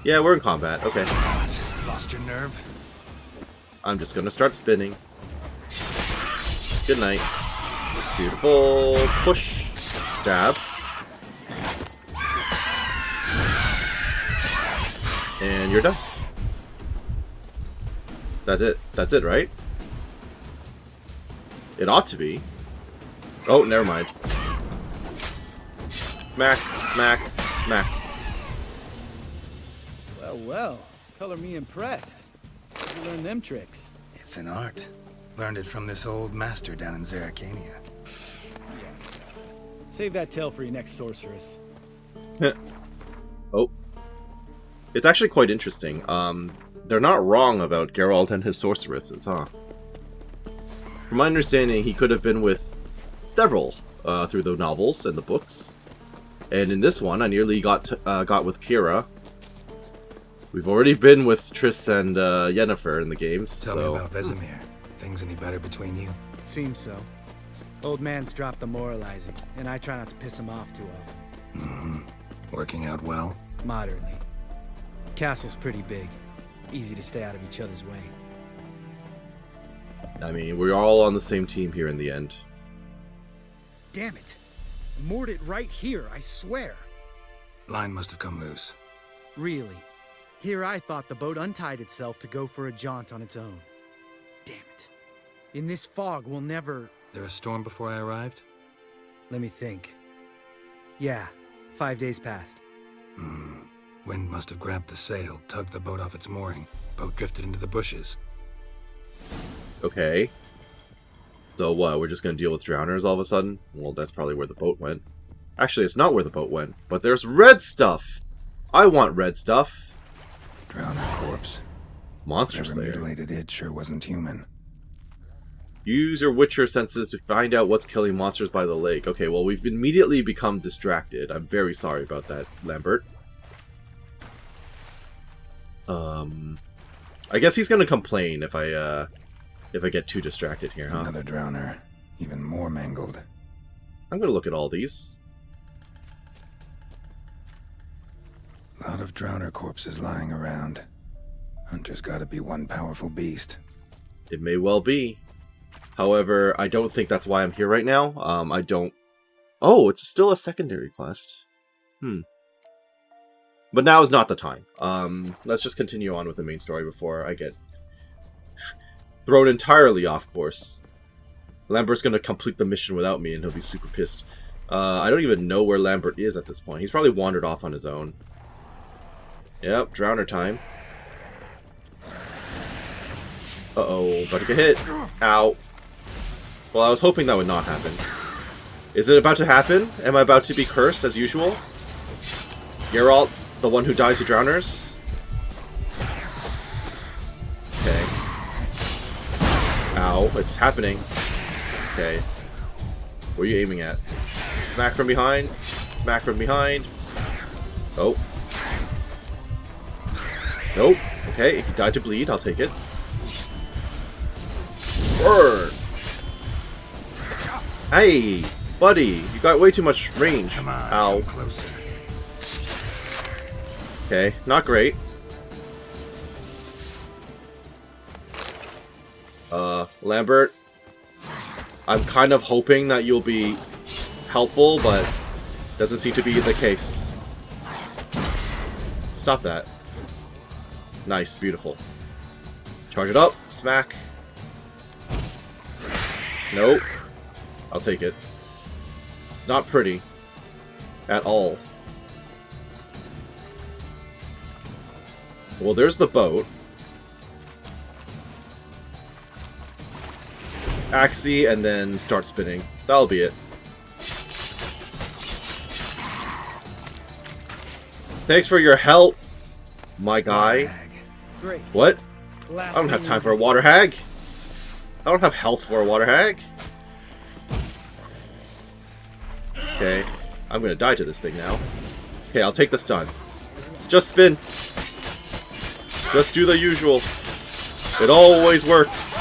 Yeah, we're in combat. Okay. What? Lost your nerve? I'm just gonna start spinning. Good night. Beautiful push. Jab. And you're done. That's it. That's it, right? It ought to be. Oh, never mind. Smack, smack, smack. Well, well. Color me impressed. Where'd you learn them tricks? It's an art. Learned it from this old master down in Zeracania. Yeah. Save that tale for your next sorceress. Oh. It's actually quite interesting. They're not wrong about Geralt and his sorceresses, huh? From my understanding, he could have been with several through the novels and the books. And in this one, I nearly got with Kira. We've already been with Triss and Yennefer in the games. Tell me about Vesemir. Things any better between you? Seems so. Old man's dropped the moralizing, and I try not to piss him off too often. Mm-hmm. Working out well? Moderately. Castle's pretty big. Easy to stay out of each other's way. I mean, we're all on the same team here in the end. Damn it! Moored it right here, I swear! Line must have come loose. Really? Here I thought the boat untied itself to go for a jaunt on its own. Damn it. In this fog, we'll never... There a storm before I arrived? Let me think. Yeah, 5 days passed. Wind must have grabbed the sail, tugged the boat off its mooring. Boat drifted into the bushes. Okay. So what, we're just gonna deal with drowners all of a sudden? Well, that's probably where the boat went. Actually, it's not where the boat went, but there's red stuff! I want red stuff! Drowner corpse. Monster Whatever Slayer. mutilated it sure wasn't human. Use your Witcher senses to find out what's killing monsters by the lake. Okay, well, we've immediately become distracted. I'm very sorry about that, Lambert. I guess he's gonna complain if I get too distracted here, huh? Another drowner. Even more mangled. I'm gonna look at all these. Lot of drowner corpses lying around. Hunter's gotta be one powerful beast. It may well be. However, I don't think that's why I'm here right now. Oh, it's still a secondary quest. But now is not the time. Let's just continue on with the main story before I get thrown entirely off course. Lambert's gonna complete the mission without me, and he'll be super pissed. I don't even know where Lambert is at this point. He's probably wandered off on his own. Yep, drowner time. Uh-oh, about to get hit. Ow. Well, I was hoping that would not happen. Is it about to happen? Am I about to be cursed, as usual? Geralt, the one who dies to drowners? Okay. Ow, it's happening. Okay. What are you aiming at? Smack from behind. Smack from behind. Oh. Nope. Okay, if you died to bleed, I'll take it. Burn! Hey, buddy, you got way too much range. Come on, ow. come closer. Okay, not great. Lambert, I'm kind of hoping that you'll be helpful, but doesn't seem to be the case. Stop that. Nice, beautiful. Charge it up, smack. Nope. I'll take it. It's not pretty. At all. Well, there's the boat. Axie, and then start spinning. That'll be it. Thanks for your help, my guy. Great. What? Last I don't have thing time we for a water hag. I don't have health for a water hag. Okay. I'm gonna die to this thing now. Okay, I'll take the stun. It's just spin. Just do the usual. It always works.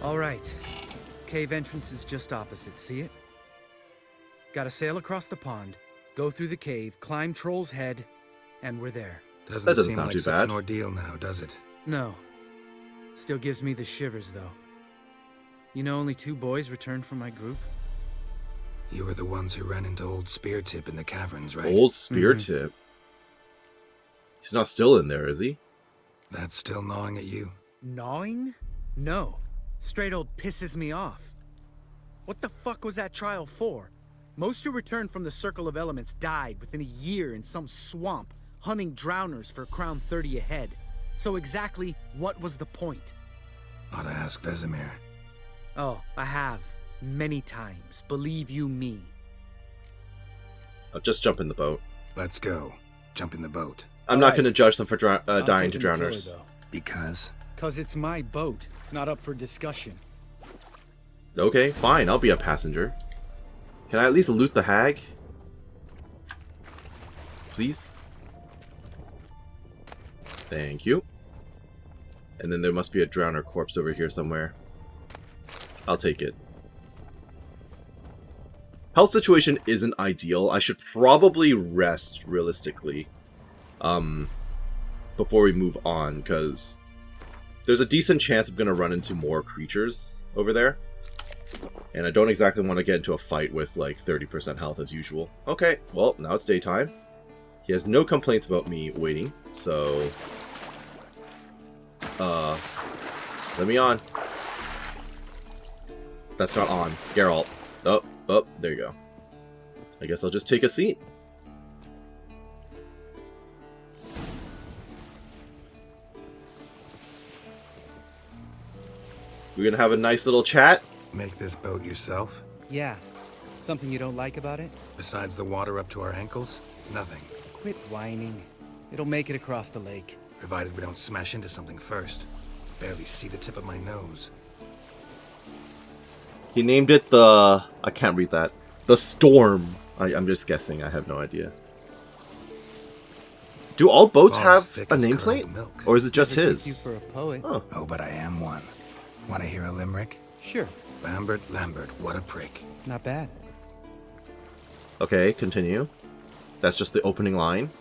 All right. Cave entrance is just opposite. See it? Gotta sail across the pond, go through the cave, climb Troll's Head, and we're there. Doesn't seem like such an ordeal now, does it? No. Still gives me the shivers, though. You know, only 2 boys returned from my group. You were the ones who ran into old Speartip in the caverns, right? Old Speartip? He's not still in there, is he? That's still gnawing at you. Gnawing? No. Straight old pisses me off. What the fuck was that trial for? Most who returned from the Circle of Elements died within a year in some swamp, hunting drowners for Crown 30 a head. So exactly what was the point? Ought to ask Vesemir. Oh, I have. Many times. Believe you me. I'll just jump in the boat. Let's go. Jump in the boat. I'm not going to judge them for dying to drowners. Because? Because it's my boat, not up for discussion. Okay, fine. I'll be a passenger. Can I at least loot the hag? Please? Thank you. And then there must be a drowner corpse over here somewhere. I'll take it. Health situation isn't ideal. I should probably rest, realistically, before we move on, because there's a decent chance I'm going to run into more creatures over there. And I don't exactly want to get into a fight with, like, 30% health as usual. Okay, well, now it's daytime. He has no complaints about me waiting, so... let me on. That's not on. Geralt. Oh, there you go. I guess I'll just take a seat. We're gonna have a nice little chat. Make this boat yourself? Yeah. Something you don't like about it? Besides the water up to our ankles? Nothing. Quit whining. It'll make it across the lake. Provided we don't smash into something first. Barely see the tip of my nose. He named it the... I can't read that. The Storm. I'm just guessing. I have no idea. Do all boats have a nameplate? Or is it just his? You for a poet. Oh, but I am one. Want to hear a limerick? Sure. Lambert, what a prick. Not bad. Okay, continue. That's just the opening line.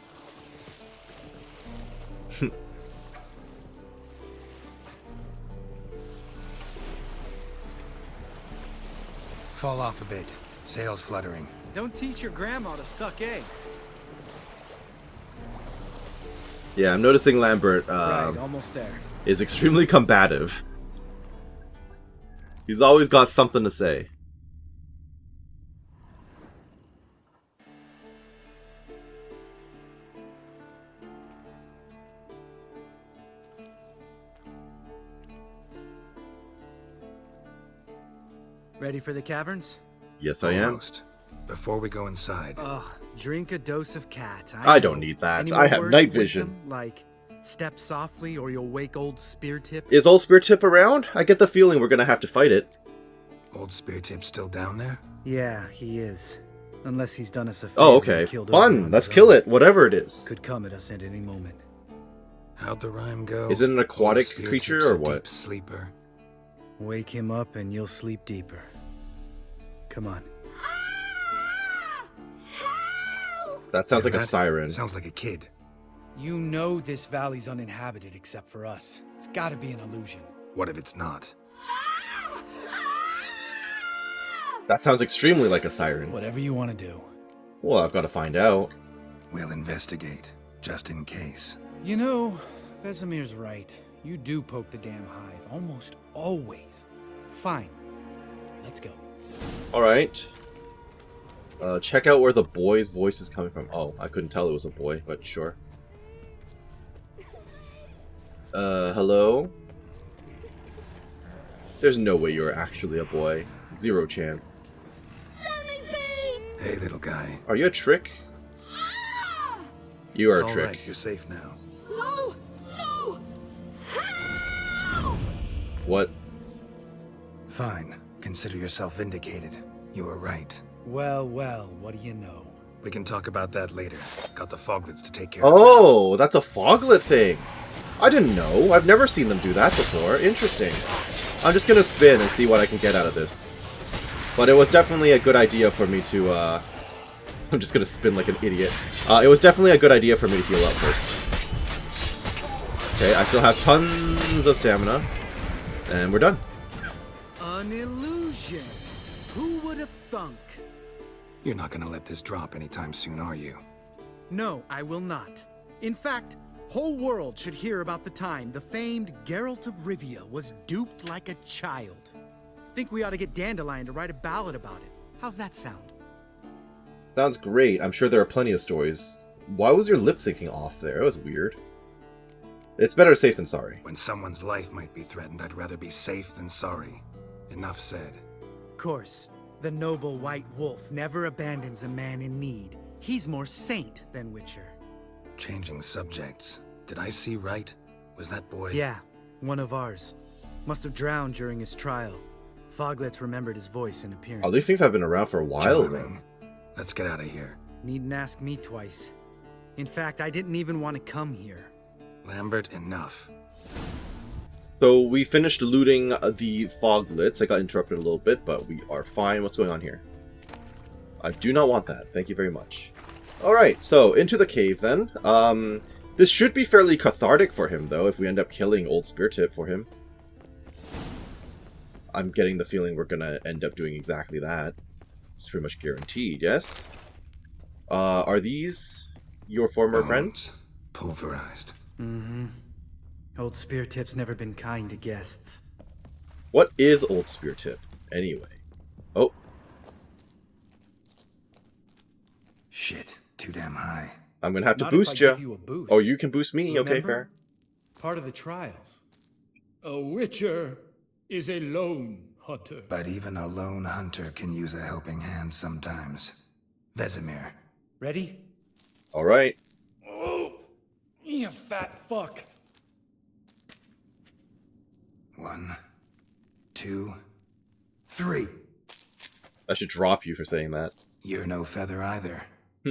Fall off a bit. Sails fluttering. Don't teach your grandma to suck eggs. Yeah, I'm noticing Lambert Right, almost there. is extremely combative. He's always got something to say. Ready for the caverns? Yes, I am. Almost. Before we go inside. Ugh, drink a dose of cat. I don't need that. Any I more have words night of vision. wisdom, like, step softly or you'll wake old Speartip? Is old Speartip around? I get the feeling we're gonna have to fight it. Old Speartip's still down there? Yeah, he is. Unless he's done us a favor. Oh, okay. And killed Fun. everyone Let's his kill own. it. Whatever it is. Could come at us at any moment. How'd the rhyme go? Is it an aquatic Old Speartip's creature or a what? deep sleeper. Wake him up and you'll sleep deeper. Come on. That sounds Hear like a that? siren. Sounds like a kid. You know this valley's uninhabited except for us. It's gotta be an illusion. What if it's not? That sounds extremely like a siren. Whatever you want to do. Well, I've got to find out. We'll investigate, just in case. You know, Vesemir's right. You do poke the damn hive, almost always. Fine. Let's go. Alright. Check out where the boy's voice is coming from. Oh, I couldn't tell it was a boy, but sure. Hello? There's no way you're actually a boy. Zero chance. Hey, little guy. Are you a trick? You are It's a trick. all right. You're safe now. No! No! What? Fine. Consider yourself vindicated. You were right. Well, well, what do you know? We can talk about that later. Got the foglets to take care of. Oh, that's a foglet thing. I didn't know. I've never seen them do that before. Interesting. I'm just gonna spin and see what I can get out of this. But it was definitely a good idea for me to, I'm just gonna spin like an idiot. It was definitely a good idea for me to heal up first. Okay, I still have tons of stamina. And we're done. An illusion. Who would have thunk? You're not gonna let this drop anytime soon, are you? No, I will not. In fact, whole world should hear about the time the famed Geralt of Rivia was duped like a child. Think we ought to get Dandelion to write a ballad about it. How's that sound? Sounds great. I'm sure there are plenty of stories. Why was your lip syncing off there? That was weird. It's better safe than sorry. When someone's life might be threatened, I'd rather be safe than sorry. Enough said. Course, the noble white wolf never abandons a man in need. He's more saint than Witcher. Changing subjects. Did I see right? Was that boy? Yeah, one of ours. Must have drowned during his trial. Foglets remembered his voice and appearance. Oh, these things have been around for a while Charming. Let's get out of here. Needn't ask me twice. In fact, I didn't even want to come here. Lambert, enough. So we finished looting the foglets. I got interrupted a little bit, but we are fine. What's going on here? I do not want that. Thank you very much. Alright, so into the cave then. This should be fairly cathartic for him, though, if we end up killing old Speartip for him. I'm getting the feeling we're gonna end up doing exactly that. It's pretty much guaranteed, yes? Are these your former friends? Pulverized. Mm-hmm. Old Speartip's never been kind to guests. What is old Speartip, anyway? Oh. Shit, too damn high. I'm gonna have to Not if boost I you. give you a boost. Oh, you can boost me? Okay, Remember? fair. Part of the trials. A witcher is a lone hunter. But even a lone hunter can use a helping hand sometimes. Vesemir. Ready? Alright. Oh, you fat fuck. 1, 2, 3. I should drop you for saying that. You're no feather either.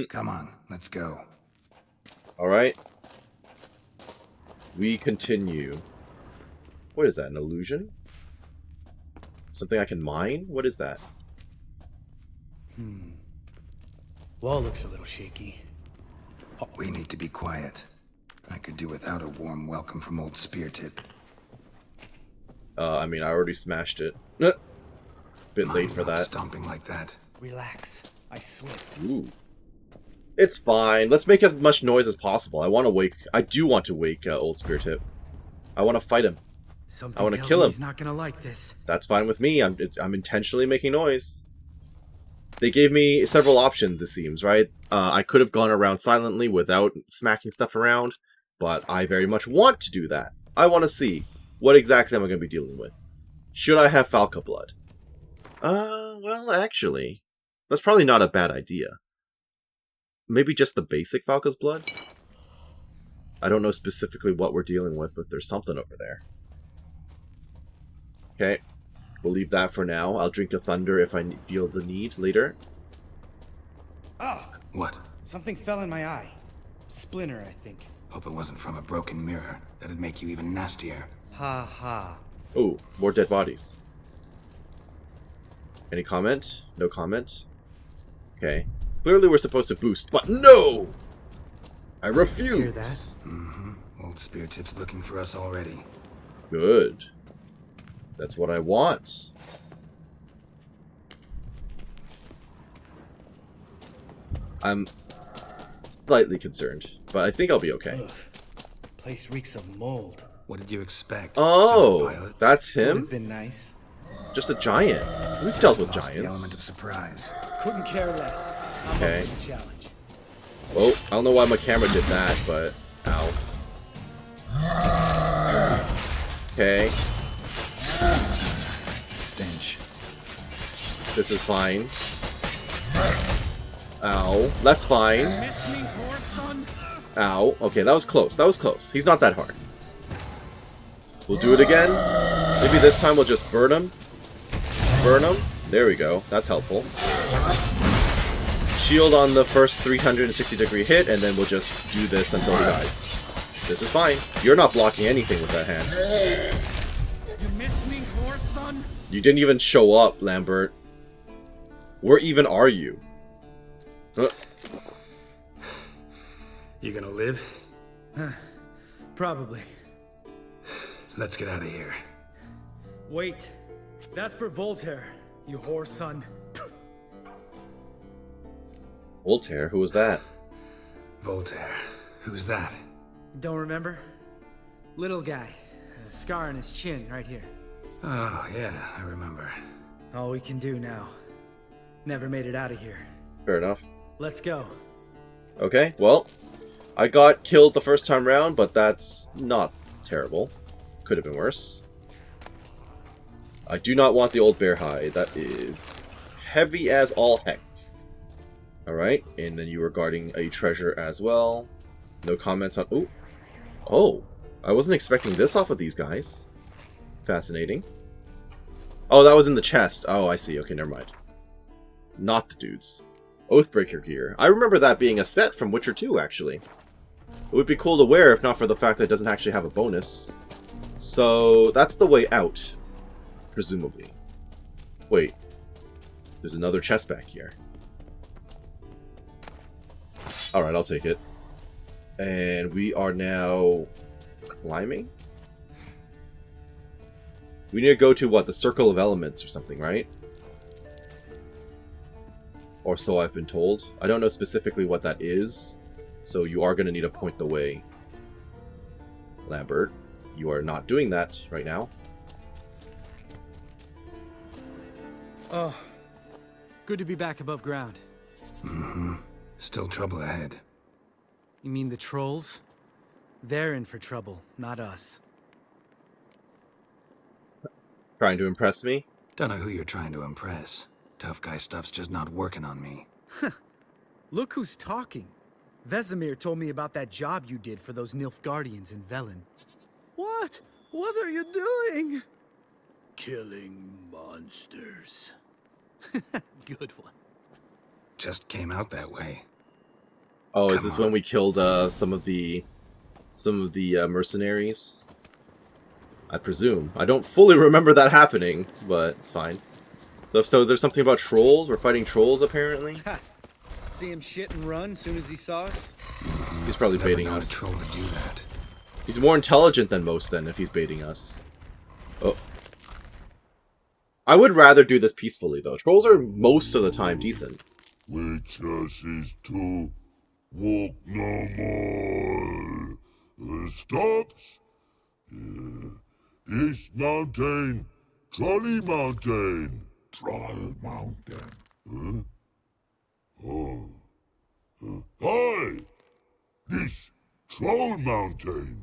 Come on, let's go. Alright. We continue. What is that, an illusion? Something I can mine? What is that? Wall looks a little shaky. We need to be quiet. I could do without a warm welcome from old Speartip. I mean, I already smashed it. Bit late for Not that. stomping like that. Relax. I slipped. Ooh. It's fine. Let's make as much noise as possible. I do want to wake Old Spear Tip. I want to fight him. I want to kill him. He's not gonna like this. That's fine with me. I'm intentionally making noise. They gave me several options, it seems, right? I could have gone around silently without smacking stuff around, but I very much want to do that. I want to see what exactly am I going to be dealing with. Should I have Falca blood? Well, actually, that's probably not a bad idea. Maybe just the basic Falca's blood? I don't know specifically what we're dealing with, but there's something over there. Okay, we'll leave that for now. I'll drink a Thunder if I feel the need later. Ah! What? Something fell in my eye. Splinter, I think. Hope it wasn't from a broken mirror. That'd make you even nastier. Ha ha. Oh, more dead bodies. Any comment? No comment? Okay. Clearly we're supposed to boost, but no! I refuse! Hear that? Mm-hmm. Old Spear Tip's looking for us already. Good. That's what I want. I'm slightly concerned, but I think I'll be okay. Ugh. Place reeks of mold. What did you expect? Oh, that's Would him? have been nice. Just a giant. We've dealt with Lost the element giants. of surprise. Couldn't care less. I'm Okay. up for the challenge. Well, I don't know why my camera did that, but... Ow. Okay. Stench. This is fine. Ow. That's fine. Ow. Okay, that was close. That was close. He's not that hard. We'll do it again. Maybe this time we'll just burn him. Burn him. There we go. That's helpful. Shield on the first 360-degree hit, and then we'll just do this until he dies. This is fine. You're not blocking anything with that hand. You miss me, horse son? You didn't even show up, Lambert. Where even are you? You gonna live? Probably. Let's get out of here. Wait. That's for Voltaire, you whore son. Voltaire? Who was that? Voltaire. Who's that? Don't remember? Little guy. A scar on his chin, right here. Oh, yeah, I remember. All we can do now. Never made it out of here. Fair enough. Let's go. Okay, well, I got killed the first time round, but that's not terrible. Could have been worse. I do not want the old bear hide. That is heavy as all heck. Alright, and then you were guarding a treasure as well. No comments on... Ooh. Oh, I wasn't expecting this off of these guys. Fascinating. Oh, that was in the chest. Oh, I see. Okay, never mind. Not the dudes. Oathbreaker gear. I remember that being a set from Witcher 2, actually. It would be cool to wear if not for the fact that it doesn't actually have a bonus. So, that's the way out. Presumably. Wait. There's another chest back here. Alright, I'll take it. And we are now... climbing? We need to go to, what, the Circle of Elements or something, right? Or so I've been told. I don't know specifically what that is, so you are going to need to point the way. Lambert, you are not doing that right now. Oh, good to be back above ground. Mm-hmm. Still trouble ahead. You mean the trolls? They're in for trouble, not us. Trying to impress me? Don't know who you're trying to impress. Tough guy stuff's just not working on me. Look who's talking. Vesemir told me about that job you did for those Nilfgaardians in Velen. What? What are you doing? Killing monsters. Good one. Just came out that way. Oh, is this when we killed some of the mercenaries? I presume. I don't fully remember that happening, but it's fine. So there's something about trolls? We're fighting trolls, apparently? See him shit and run soon as he saw us? He's probably Never baiting known us. a troll to do that. He's more intelligent than most, then, if he's baiting us. Oh. I would rather do this peacefully, though. Trolls are most of the time decent. Witches is to walk no more. Stops. East Mountain. Trolley Mountain. Troll Mountain. Huh? Oh. Hi! This Troll Mountain.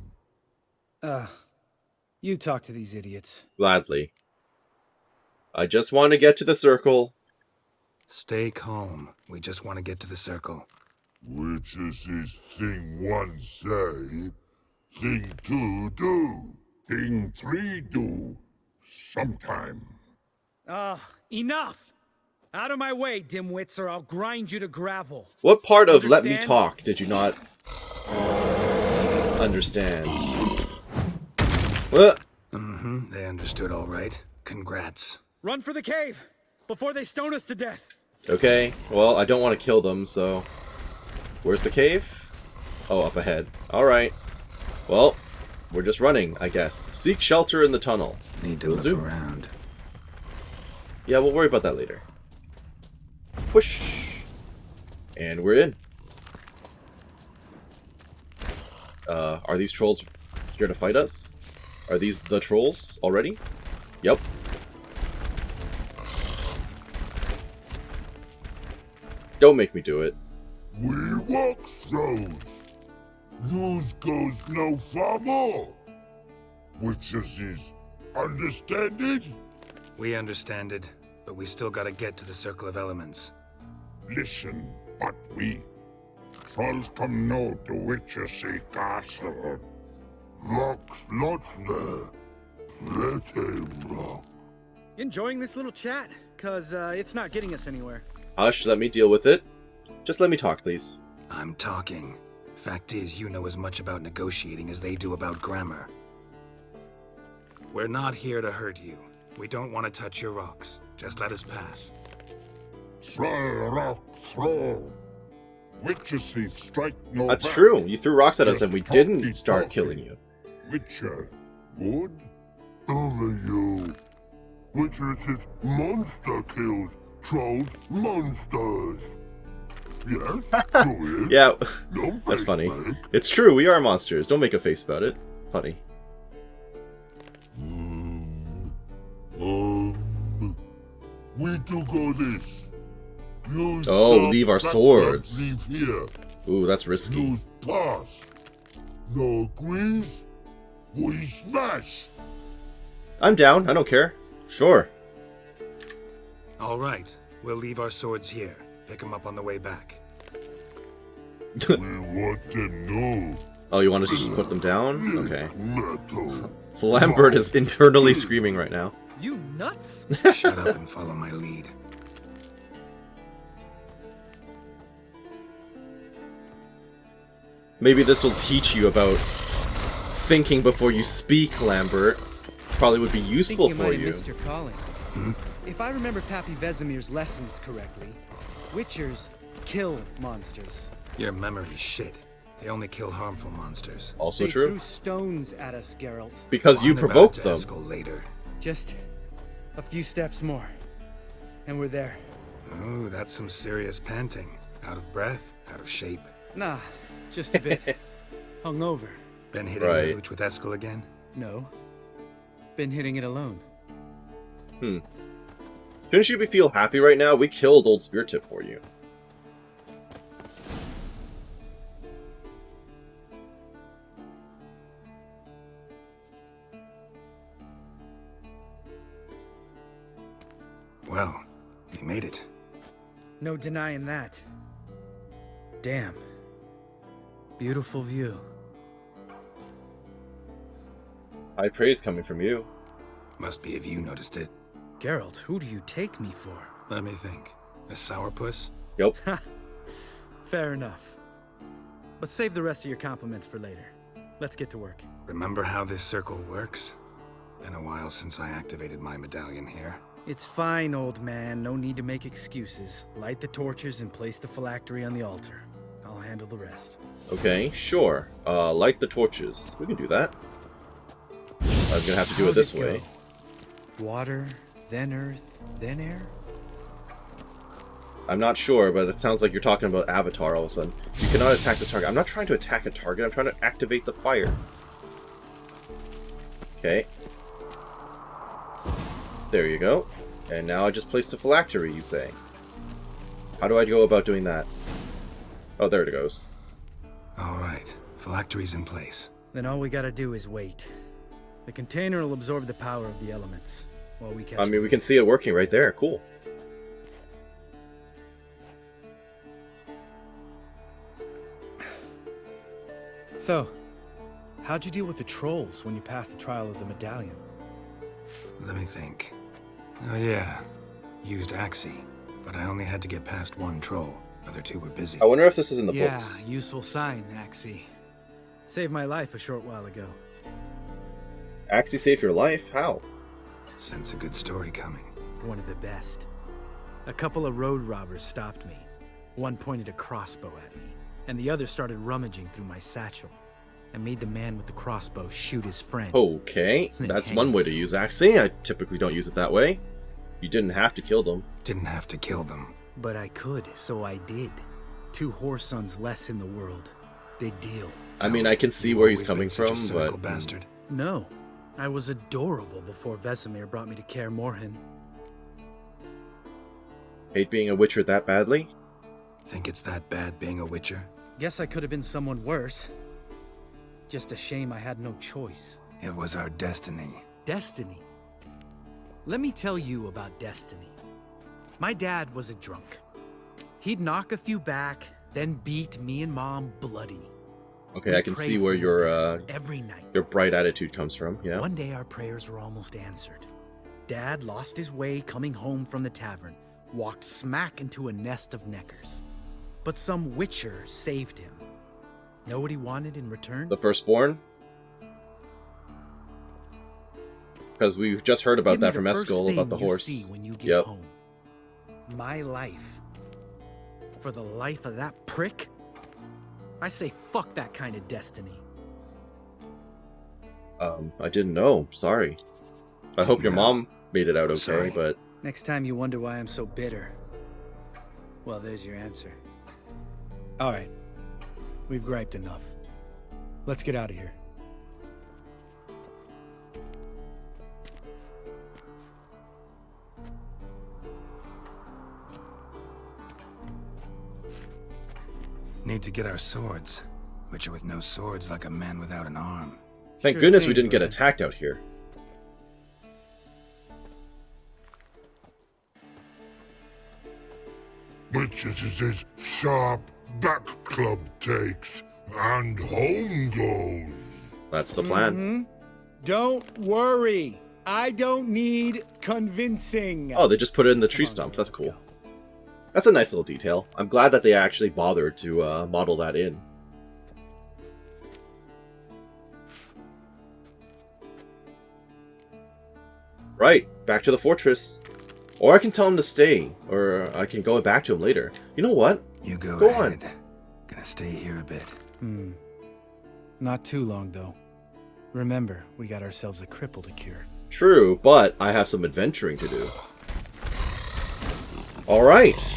You talk to these idiots. Gladly. I just want to get to the circle. Stay calm. We just want to get to the circle. Witches is thing 1 say, thing 2 do, thing 3 do, sometime. Enough! Out of my way, dimwits, or I'll grind you to gravel. What part of "let me Understand? talk" did you not understand? What? They understood all right. Congrats. Run for the cave! Before they stone us to death! Okay, well, I don't want to kill them, so... Where's the cave? Oh, up ahead. Alright. Well, we're just running, I guess. Seek shelter in the tunnel. Need to look around. Yeah, we'll worry about that later. Push! And we're in. Are these trolls here to fight us? Are these the trolls already? Yep. Don't make me do it. We walk throws. Yous goes no far more. Witches is understand it? We understand it, but we still gotta get to the Circle of Elements. Listen, but we trolls come no to Witches castle. Rocks lots there. Plenty rock. Enjoying this little chat? Cause it's not getting us anywhere. Hush, let me deal with it. Just let me talk, please. I'm talking. Fact is, you know as much about negotiating as they do about grammar. We're not here to hurt you. We don't want to touch your rocks. Just let us pass. Troll rock throw. Witches strike no That's back. true. You threw rocks at us Just and we talky didn't start talky. killing you. Witcher, good? Only you. Witches is monster kills. Trolls monsters. Yes, true is. Yeah, No that's face funny. make. It's true, we are monsters. Don't make a face about it. Funny. We do go this. Use Oh, sharp leave our backwards, swords. Leave here. Ooh, that's risky. Use pass. No agrees. We smash. I'm down. I don't care. Sure. All right. We'll leave our swords here. Pick them up on the way back. We want them know. Oh, you want to just put them down? Okay. Metal. Lambert is internally screaming right now. You nuts? Shut up and follow my lead. Maybe this will teach you about thinking before you speak, Lambert. Probably would be useful for you. Missed your calling. If I remember Pappy Vesemir's lessons correctly, Witchers kill monsters. Your memory's shit. They only kill harmful monsters. Also They true. threw stones at us, Geralt. Because you I'm about provoked to them. escalate later. Just a few steps more, and we're there. Oh, that's some serious panting. Out of breath, out of shape. Nah, just a bit. Hungover. Been hitting Right. the hooch with Eskel again? No. Been hitting it alone. Shouldn't you feel happy right now? We killed Old Spear Tip for you. Well, you made it. No denying that. Damn. Beautiful view. High praise coming from you. Must be if you noticed it. Geralt, who do you take me for? Let me think. A sourpuss? Yep. Fair enough. But save the rest of your compliments for later. Let's get to work. Remember how this circle works? Been a while since I activated my medallion here. It's fine, old man. No need to make excuses. Light the torches and place the phylactery on the altar. I'll handle the rest. Okay, sure. Light the torches. We can do that. I'm gonna have to do it this way. Water, then earth, then air? I'm not sure, but it sounds like you're talking about Avatar all of a sudden. You cannot attack this target. I'm not trying to attack a target, I'm trying to activate the fire. Okay. There you go. And now I just placed a phylactery, you say. How do I go about doing that? Oh, there it goes. Alright, phylactery's in place. Then all we gotta do is wait. The container will absorb the power of the elements, while we catch I mean, we can see it working right there. Cool. So, how'd you deal with the trolls when you passed the trial of the medallion? Let me think. Oh yeah, used Axie, but I only had to get past one troll. Other two were busy. I wonder if this is in the books. Yeah, useful sign, Axie. Saved my life a short while ago. Axie saved your life? How? Sense a good story coming. One of the best. A couple of road robbers stopped me. One pointed a crossbow at me, and the other started rummaging through my satchel. I made the man with the crossbow shoot his friend. Okay, that's one way to use Axie. I typically don't use it that way. You didn't have to kill them. Didn't have to kill them. But I could, so I did. 2 whoresons less in the world. Big deal. I mean, I can see where he's coming from, but... bastard. No. I was adorable before Vesemir brought me to Kaer Morhen. Hate being a Witcher that badly? Think it's that bad being a Witcher? Guess I could have been someone worse. Just a shame I had no choice. It was our destiny. Destiny? Let me tell you about destiny. My dad was a drunk. He'd knock a few back, then beat me and Mom bloody. Okay, I can see where your every night. Your bright attitude comes from, yeah. One day our prayers were almost answered. Dad lost his way coming home from the tavern, walked smack into a nest of neckers. But some Witcher saved him. Know what he wanted in return? The firstborn? Because we just heard about that from Eskel, about the horse. See when you get home. My life. For the life of that prick? I say fuck that kind of destiny. I didn't know. Sorry. I hope your mom made it out okay, Sorry. But... Next time you wonder why I'm so bitter. Well, there's your answer. Alright. We've griped enough. Let's get out of here. Need to get our swords. Witcher with no swords like a man without an arm. Thank goodness we didn't get attacked out here. Witches is his sharp back club takes, and home goes. That's the plan. Mm-hmm. Don't worry. I don't need convincing. Oh, they just put it in the tree stumps. That's cool. That's a nice little detail. I'm glad that they actually bothered to model that in. Right, back to the fortress. Or I can tell him to stay, or I can go back to him later. You know what? You go ahead. On. Gonna stay here a bit. Not too long, though. Remember, we got ourselves a cripple to cure. True, but I have some adventuring to do. Alright.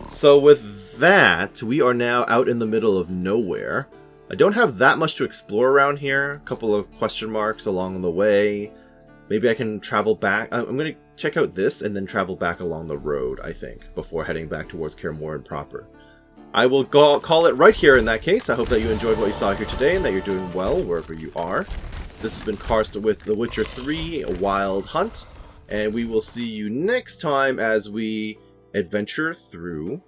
So with that, we are now out in the middle of nowhere. I don't have that much to explore around here. A couple of question marks along the way. Maybe I can travel back. I'm going to check out this and then travel back along the road, I think, before heading back towards Kaer Morhen proper. I will call it right here in that case. I hope that you enjoyed what you saw here today and that you're doing well wherever you are. This has been Karst with The Witcher 3 Wild Hunt, and we will see you next time as we adventure through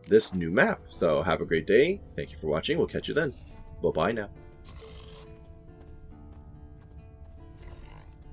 this new map. So have a great day. Thank you for watching. We'll catch you then. Bye-bye now.